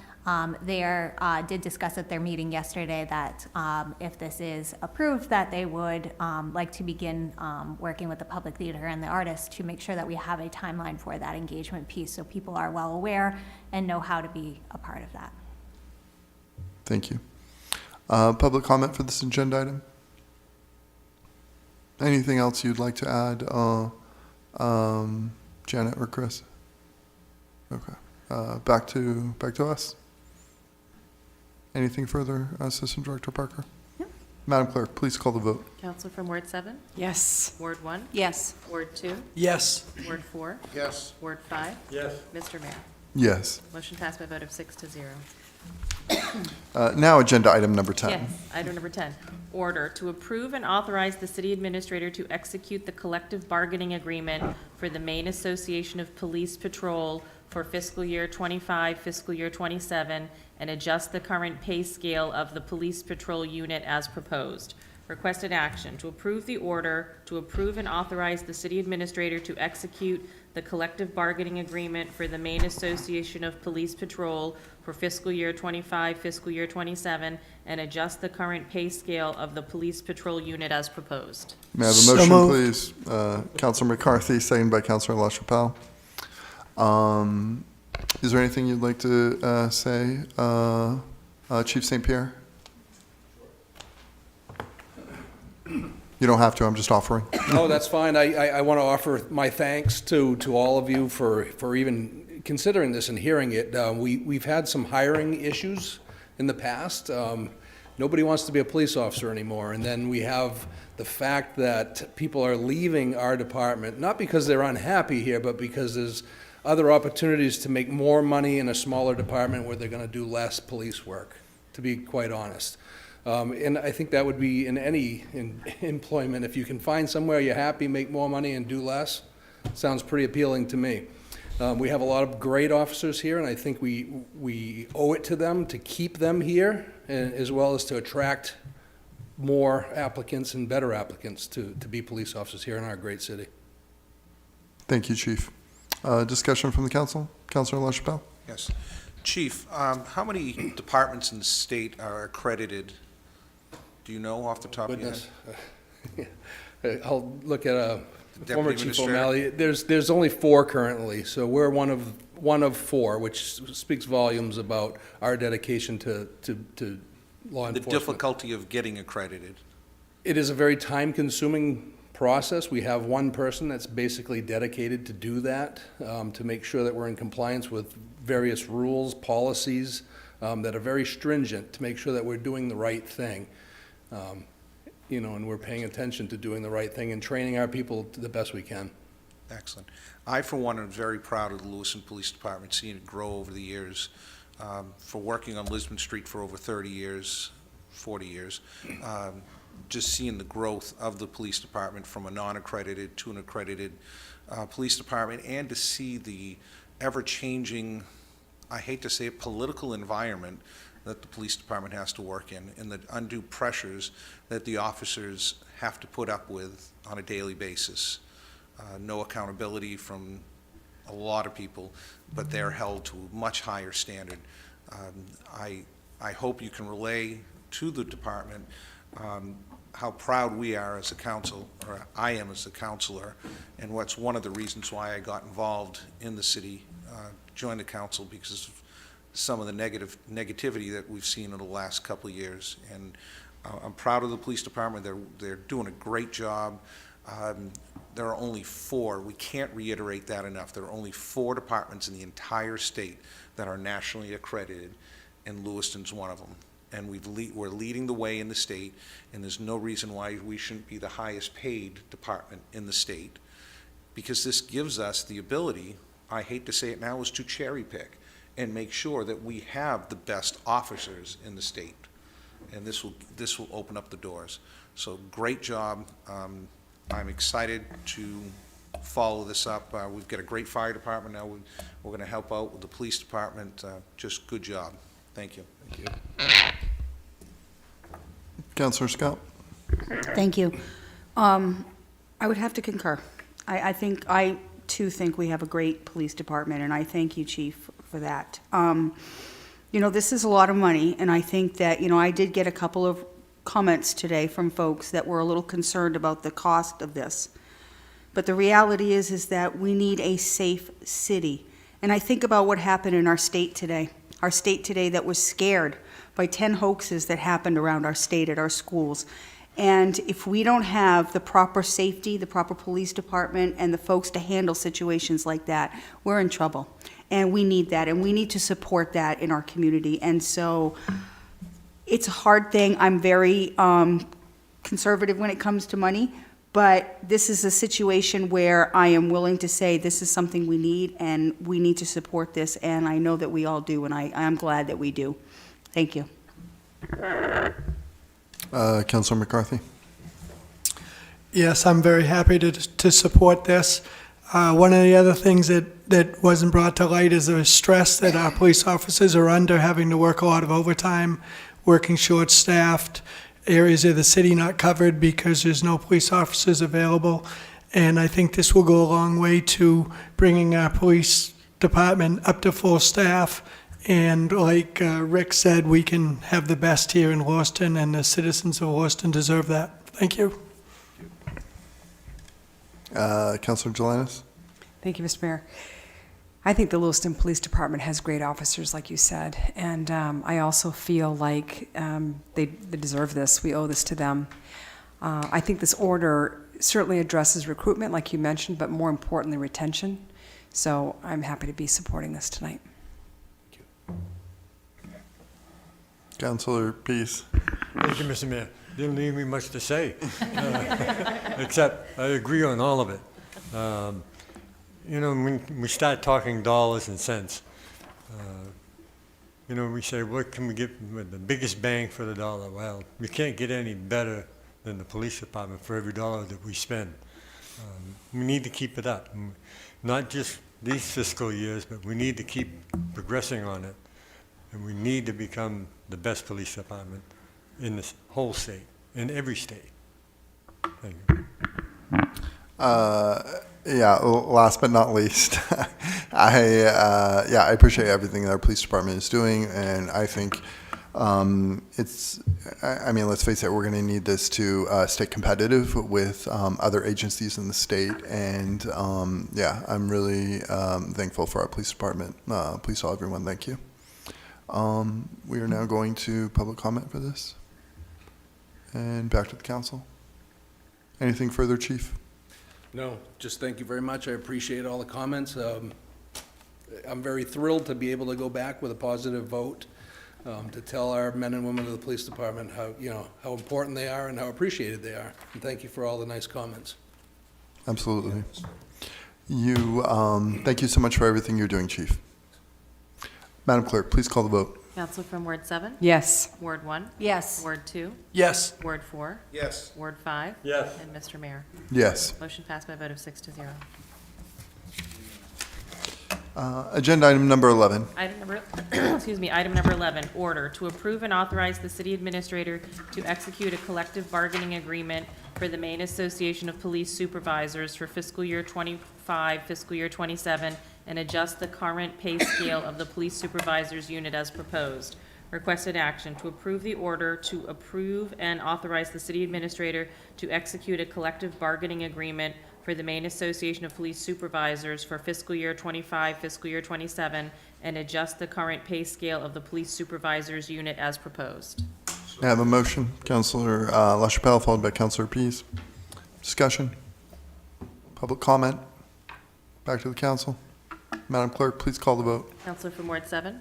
They did discuss at their meeting yesterday that if this is approved, that they would like to begin working with the public theater and the artists to make sure that we have a timeline for that engagement piece so people are well aware and know how to be a part of that. Thank you. Public comment for this agenda item? Anything else you'd like to add Janet or Chris? Okay. Back to us. Anything further, Assistant Director Parker? No. Madam Clerk, please call the vote. Counselor from Ward 7, Yes. Ward 1, Yes. Ward 2, Yes. Ward 4, Yes. Ward 5. Yes. Mr. Mayor. Yes. Motion passed by a vote of 6-0. Now, agenda item number 10. Yes, item number 10, order to approve and authorize the city administrator to execute the collective bargaining agreement for the Maine Association of Police Patrol for fiscal year 25, fiscal year 27, and adjust the current pay scale of the police patrol unit as proposed. Requested action, to approve the order, to approve and authorize the city administrator to execute the collective bargaining agreement for the Maine Association of Police Patrol for fiscal year 25, fiscal year 27, and adjust the current pay scale of the police patrol unit as proposed. May I have a So motion, moved. please? Councilor McCarthy, second by Councilor LaChapelle. Is there anything you'd like to say, Chief St. Pierre? You don't have to, I'm just offering. Oh, that's fine. I want to offer my thanks to all of you for even considering this and hearing it. We've had some hiring issues in the past. Nobody wants to be a police officer anymore. And then we have the fact that people are leaving our department, not because they're unhappy here, but because there's other opportunities to make more money in a smaller department where they're going to do less police work, to be quite honest. And I think that would be in any employment. If you can find somewhere you're happy, make more money, and do less, sounds pretty appealing to me. We have a lot of great officers here, and I think we owe it to them to keep them here, as well as to attract more applicants and better applicants to be police officers here in our great city. Thank you, Chief. Discussion from the council? Councilor LaChapelle? Yes. Chief, how many departments in the state are accredited? Do you know off the top of your head? Goodness. I'll look at Deputy former Chief Administrator? O'Malley. There's only 4 currently, so we're one of 4, which speaks volumes about our dedication to law The enforcement. difficulty of getting accredited. It is a very time-consuming process. We have one person that's basically dedicated to do that, to make sure that we're in compliance with various rules, policies that are very stringent, to make sure that we're doing the right thing. And we're paying attention to doing the right thing and training our people to the best we can. Excellent. I, for one, am very proud of the Lewiston Police Department, seeing it grow over the years. For working on Lisbon Street for over 30 years, 40 years, just seeing the growth of the police department from a non-accredited to an accredited police department, and to see the ever-changing, I hate to say it, political environment that the police department has to work in, and the undue pressures that the officers have to put up with on a daily basis. No accountability from a lot of people, but they're held to a much higher standard. I hope you can relay to the department how proud we are as a council, or I am as a councilor, and what's one of the reasons why I got involved in the city, joined the council, because of some of the negativity that we've seen in the last couple of years. And I'm proud of the police department. They're doing a great job. There are only 4, we can't reiterate that enough, there are only 4 departments in the entire state that are nationally accredited, and Lewiston's one of them. And we're leading the way in the state, and there's no reason why we shouldn't be the highest paid department in the state, because this gives us the ability, I hate to say it now, is to cherry pick and make sure that we have the best officers in the state. And this will open up the doors. So great job. I'm excited to follow this up. We've got a great fire department now. We're going to help out with the police department. Just good job. Thank you. Thank you. Councilor Scott? Thank you. I would have to concur. I too think we have a great police department, and I thank you, Chief, for that. This is a lot of money, and I think that, I did get a couple of comments today from folks that were a little concerned about the cost of this. But the reality is that we need a safe city. And I think about what happened in our state today that was scared by 10 hoaxes that happened around our state at our schools. And if we don't have the proper safety, the proper police department, and the folks to handle situations like that, we're in trouble. And we need that, and we need to support that in our community. And so it's a hard thing. I'm very conservative when it comes to money, but this is a situation where I am willing to say this is something we need, and we need to support this, and I know that we all do, and I'm glad that we do. Thank you. Councilor McCarthy. Yes, I'm very happy to support this. One of the other things that wasn't brought to light is the stress that our police officers are under, having to work a lot of overtime, working short-staffed, areas of the city not covered because there's no police officers available. And I think this will go a long way to bringing our police department up to full staff. And like Rick said, we can have the best here in Lewiston, and the citizens of Lewiston deserve that. Thank you. Councilor Jelinas. Thank you, Mr. Mayor. I think the Lewiston Police Department has great officers, like you said, and I also feel like they deserve this. We owe this to them. I think this order certainly addresses recruitment, like you mentioned, but more importantly, retention. So I'm happy to be supporting this tonight. Councilor Peace. Thank you, Mr. Mayor. Didn't leave me much to say, except I agree on all of it. You know, when we start talking dollars and cents, you know, we say, what can we get with the biggest bang for the dollar? Well, we can't get any better than the police department for every dollar that we spend. We need to keep it up, not just these fiscal years, but we need to keep progressing on it. And we need to become the best police department in this whole state, in every state. Thank you. Yeah, last but not least, I appreciate everything that our police department is doing, and I think I mean, let's face it, we're going to need this to stay competitive with other agencies in the state, and yeah, I'm really thankful for our police department. Please tell everyone thank you. We are now going to public comment for this. And back to the council. Anything further, Chief? No, just thank you very much. I appreciate all the comments. I'm very thrilled to be able to go back with a positive vote to tell our men and women of the police department how, you know, how important they are and how appreciated they are. And thank you for all the nice comments. Absolutely. Thank you so much for everything you're doing, Chief. Madam Clerk, please call the vote. Council from Ward 7? Yes. Ward 1? Yes. Ward 2? Yes. Ward 4? Yes. Ward 5? Yes. And Mr. Mayor. Yes. Motion passed by a vote of 6-0. Agenda item number 11. Item number, excuse me, item number 11, order to approve and authorize the city administrator to execute a collective bargaining agreement for the Maine Association of Police Supervisors for fiscal year 25, fiscal year 27, and adjust the current pay scale of the police supervisors unit as proposed. Requested action to approve the order to approve and authorize the city administrator to execute a collective bargaining agreement for the Maine Association of Police Supervisors for fiscal year 25, fiscal year 27, and adjust the current pay scale of the police supervisors unit as proposed. I have a motion. Councilor LaChapelle, followed by Councilor Pease. Discussion? Public comment? Back to the council. Madam Clerk, please call the vote. Counselor from Ward 7?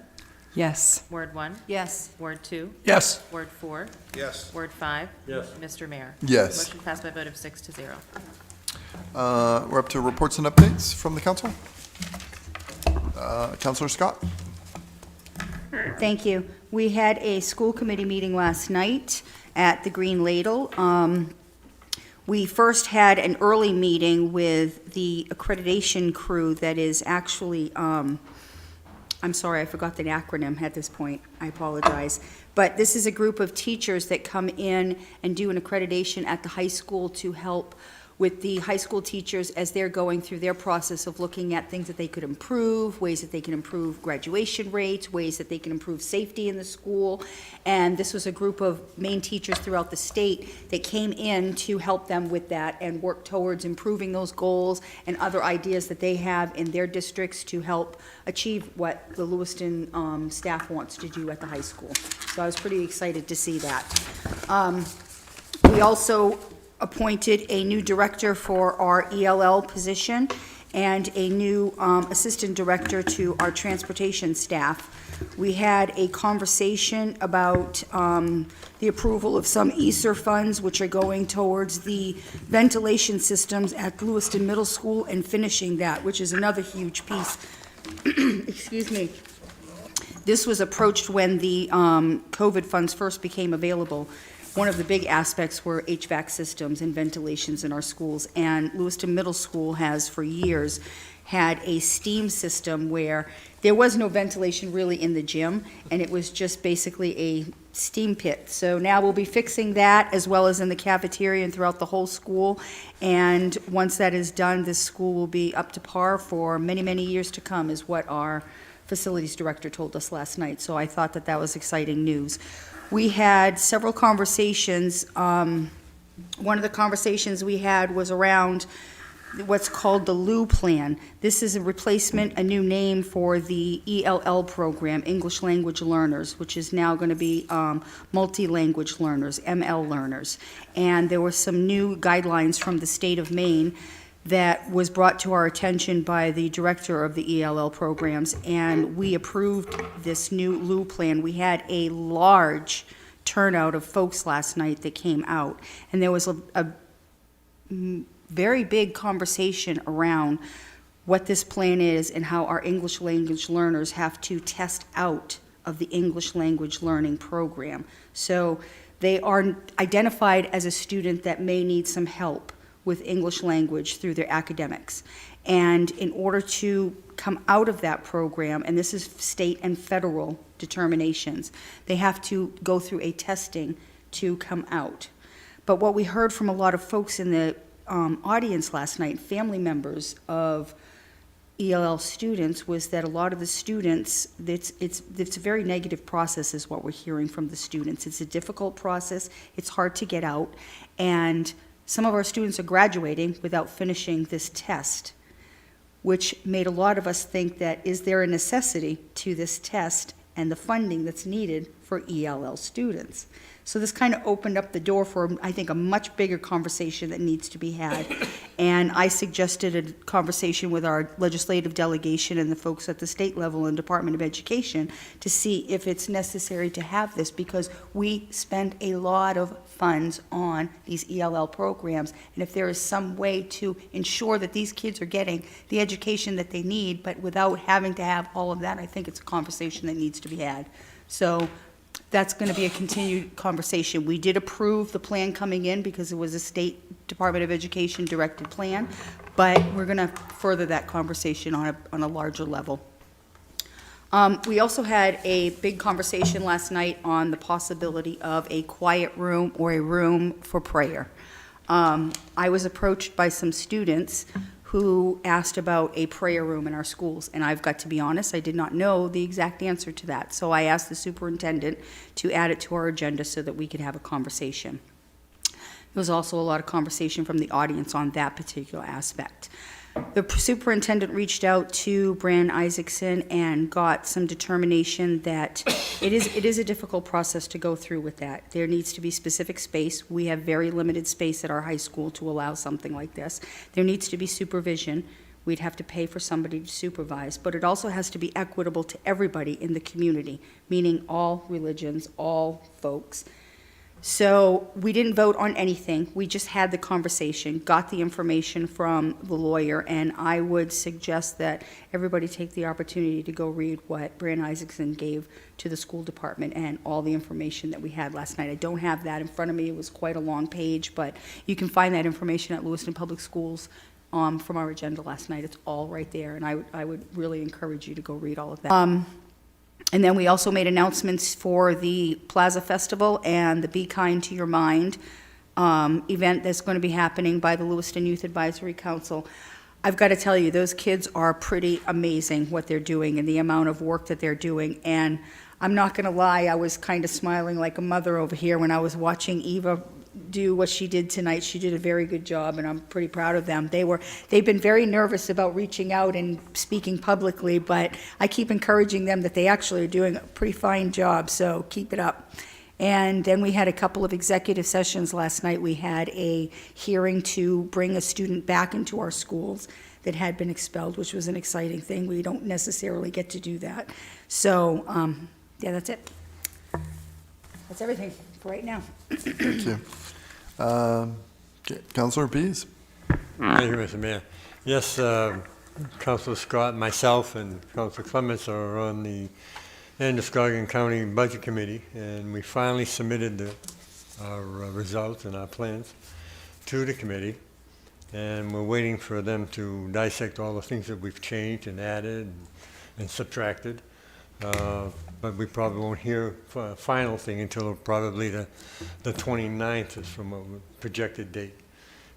Yes. Ward 1? Yes. Ward 2? Yes. Ward 4? Yes. Ward 5? Yes. Mr. Mayor. Yes. Motion passed by a vote of 6-0. We're up to reports and updates from the council. Councilor Scott. Thank you. We had a school committee meeting last night at the Green Ladle. We first had an early meeting with the accreditation crew that is actually, I'm sorry, I forgot the acronym at this point. I apologize. But this is a group of teachers that come in and do an accreditation at the high school to help with the high school teachers as they're going through their process of looking at things that they could improve, ways that they can improve graduation rates, ways that they can improve safety in the school. And this was a group of Maine teachers throughout the state that came in to help them with that and work towards improving those goals and other ideas that they have in their districts to help achieve what the Lewiston staff wants to do at the high school. So I was pretty excited to see that. We also appointed a new director for our ELL position and a new assistant director to our transportation staff. We had a conversation about the approval of some ESSER funds, which are going towards the ventilation systems at Lewiston Middle School and finishing that, which is another huge piece. Excuse me. This was approached when the COVID funds first became available. One of the big aspects were HVAC systems and ventilations in our schools, and Lewiston Middle School has for years had a steam system where there was no ventilation really in the gym, and it was just basically a steam pit. So now we'll be fixing that as well as in the cafeteria and throughout the whole school. And once that is done, this school will be up to par for many, many years to come, is what our facilities director told us last night. So I thought that that was exciting news. We had several conversations. One of the conversations we had was around what's called the LU plan. This is a replacement, a new name for the ELL program, English Language Learners, which is now going to be multi-language learners, ML learners. And there were some new guidelines from the state of Maine that was brought to our attention by the director of the ELL programs, and we approved this new LU plan. We had a large turnout of folks last night that came out, and there was a very big conversation around what this plan is and how our English language learners have to test out of the English language learning program. So they are identified as a student that may need some help with English language through their academics. And in order to come out of that program, and this is state and federal determinations, they have to go through a testing to come out. But what we heard from a lot of folks in the audience last night, family members of ELL students, was that a lot of the students, it's a very negative process is what we're hearing from the students. It's a difficult process, it's hard to get out, and some of our students are graduating without finishing this test, which made a lot of us think that, is there a necessity to this test and the funding that's needed for ELL students? So this kind of opened up the door for, I think, a much bigger conversation that needs to be had. And I suggested a conversation with our legislative delegation and the folks at the state level and Department of Education to see if it's necessary to have this, because we spend a lot of funds on these ELL programs. And if there is some way to ensure that these kids are getting the education that they need, but without having to have all of that, I think it's a conversation that needs to be had. So that's going to be a continued conversation. We did approve the plan coming in because it was a State Department of Education directed plan, but we're going to further that conversation on a larger level. We also had a big conversation last night on the possibility of a quiet room or a room for prayer. I was approached by some students who asked about a prayer room in our schools, and I've got to be honest, I did not know the exact answer to that. So I asked the superintendent to add it to our agenda so that we could have a conversation. There was also a lot of conversation from the audience on that particular aspect. The superintendent reached out to Brand Isaacson and got some determination that it is a difficult process to go through with that. There needs to be specific space. We have very limited space at our high school to allow something like this. There needs to be supervision. We'd have to pay for somebody to supervise, but it also has to be equitable to everybody in the community, meaning all religions, all folks. So we didn't vote on anything. We just had the conversation, got the information from the lawyer, and I would suggest that everybody take the opportunity to go read what Brand Isaacson gave to the school department and all the information that we had last night. I don't have that in front of me. It was quite a long page, but you can find that information at Lewiston Public Schools from our agenda last night. It's all right there, and I would really encourage you to go read all of that. And then we also made announcements for the Plaza Festival and the Be Kind to Your Mind event that's going to be happening by the Lewiston Youth Advisory Council. I've got to tell you, those kids are pretty amazing what they're doing and the amount of work that they're doing. And I'm not going to lie, I was kind of smiling like a mother over here when I was watching Eva do what she did tonight. She did a very good job, and I'm pretty proud of them. They've been very nervous about reaching out and speaking publicly, but I keep encouraging them that they actually are doing a pretty fine job, so keep it up. And then we had a couple of executive sessions. Last night, we had a hearing to bring a student back into our schools that had been expelled, which was an exciting thing. We don't necessarily get to do that. So, yeah, that's it. That's everything for right now. Thank you. Councilor Pease? Thank you, Mr. Mayor. Yes, Councilor Scott, myself, and Councilor Clements are on the Androscoggin County Budget Committee, and we finally submitted our results and our plans to the committee, and we're waiting for them to dissect all the things that we've changed and added and subtracted. But we probably won't hear a final thing until probably the 29th is from a projected date.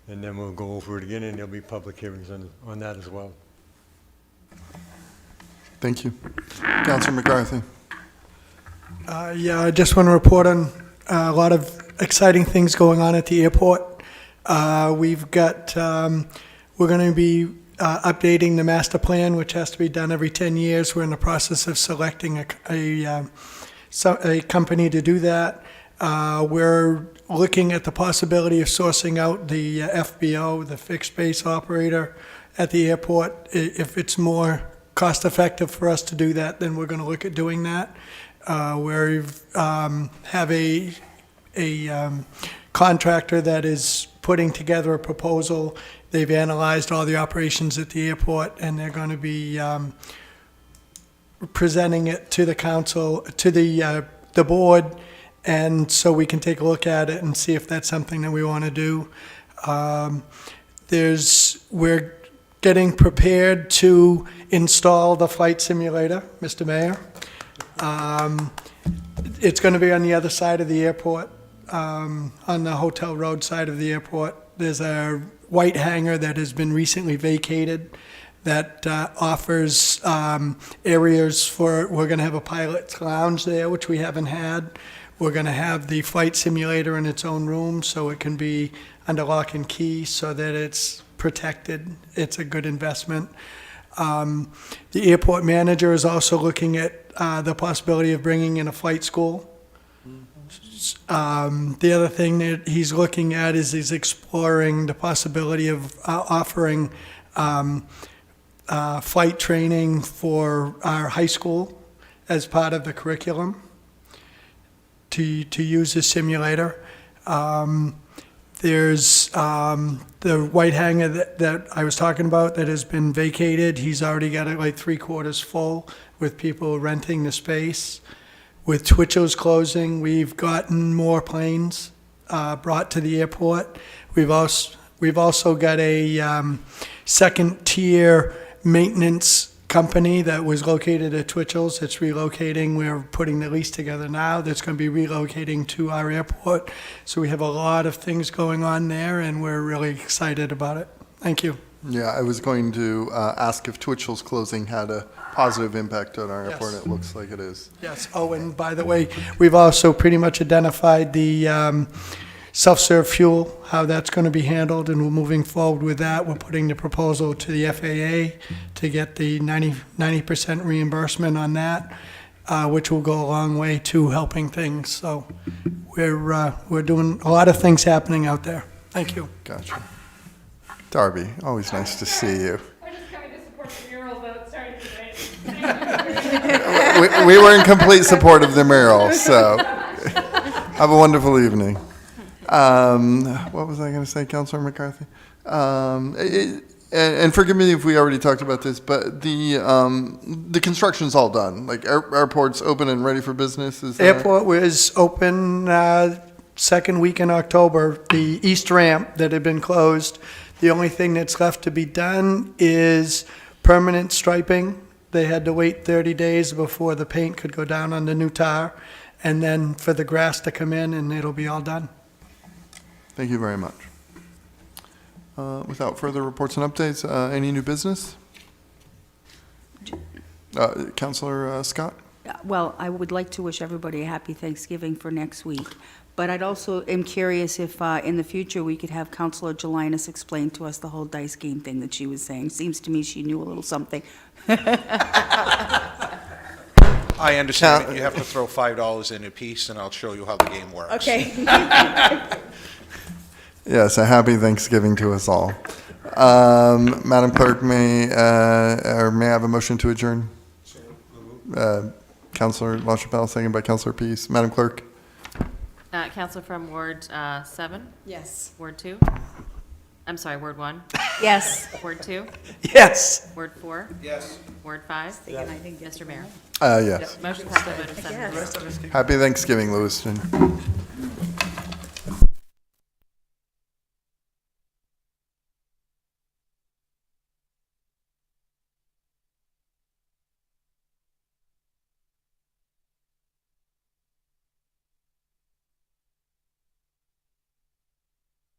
And then we'll go over it again, and there'll be public hearings on that as well. Thank you. Councilor McCarthy? Yeah, I just want to report on a lot of exciting things going on at the airport. We've got, we're going to be updating the master plan, which has to be done every 10 years. We're in the process of selecting a company to do that. We're looking at the possibility of sourcing out the FBO, the fixed base operator at the airport. If it's more cost effective for us to do that, then we're going to look at doing that. We have a contractor that is putting together a proposal. They've analyzed all the operations at the airport, and they're going to be presenting it to the council, to the board, and so we can take a look at it and see if that's something that we want to do. We're getting prepared to install the flight simulator, Mr. Mayor. It's going to be on the other side of the airport, on the Hotel Road side of the airport. There's a white hangar that has been recently vacated that offers areas for, we're going to have a pilot's lounge there, which we haven't had. We're going to have the flight simulator in its own room, so it can be under lock and key so that it's protected. It's a good investment. The airport manager is also looking at the possibility of bringing in a flight school. The other thing that he's looking at is he's exploring the possibility of offering flight training for our high school as part of the curriculum to use the simulator. There's the white hangar that I was talking about that has been vacated. He's already got it like 3/4 full with people renting the space. With Twitchell's closing, we've gotten more planes brought to the airport. We've also got a second-tier maintenance company that was located at Twitchell's. It's relocating. We're putting the lease together now. That's going to be relocating to our airport. So we have a lot of things going on there, and we're really excited about it. Thank you. Yeah, I was going to ask if Twitchell's closing had a positive impact on our airport. Yes. It looks like it is. Yes. Oh, and by the way, we've also pretty much identified the self-serve fuel, how that's going to be handled, and we're moving forward with that. We're putting the proposal to the FAA to get the 90% reimbursement on that, which will go a long way to helping things. So we're doing a lot of things happening out there. Thank you. Gotcha. Darby, always nice to see you. We're just coming to support the mural vote, sorry today. We were in complete support of the mural, so have a wonderful evening. What was I going to say, Councilor McCarthy? And forgive me if we already talked about this, but the construction's all done. Like airport's open and ready for business. Is that... Airport was open second week in October. The east ramp that had been closed. The only thing that's left to be done is permanent striping. They had to wait 30 days before the paint could go down on the new tar, and then for the grass to come in, and it'll be all done. Thank you very much. Without further reports and updates, any new business? Councilor Scott? Well, I would like to wish everybody a happy Thanksgiving for next week. But I'd also am curious if in the future we could have Councilor Jelinas explain to us the whole dice game thing that she was saying. Seems to me she knew a little something. I understand that you have to throw $5 in a piece, and I'll show you how the game works. Okay. Yes, a happy Thanksgiving to us all. Madam Clerk, may I have a motion to adjourn? Councilor LaChapelle, second by Councilor Peace. Madam Clerk? Counselor from Ward 7? Yes. Ward 2? I'm sorry, Ward 1? Yes. Ward 2? Yes. Ward 4? Yes. Ward 5? Again, I didn't get Mr. Mayor? Yes. Motion passed by a vote of 7. Happy Thanksgiving, Lewiston.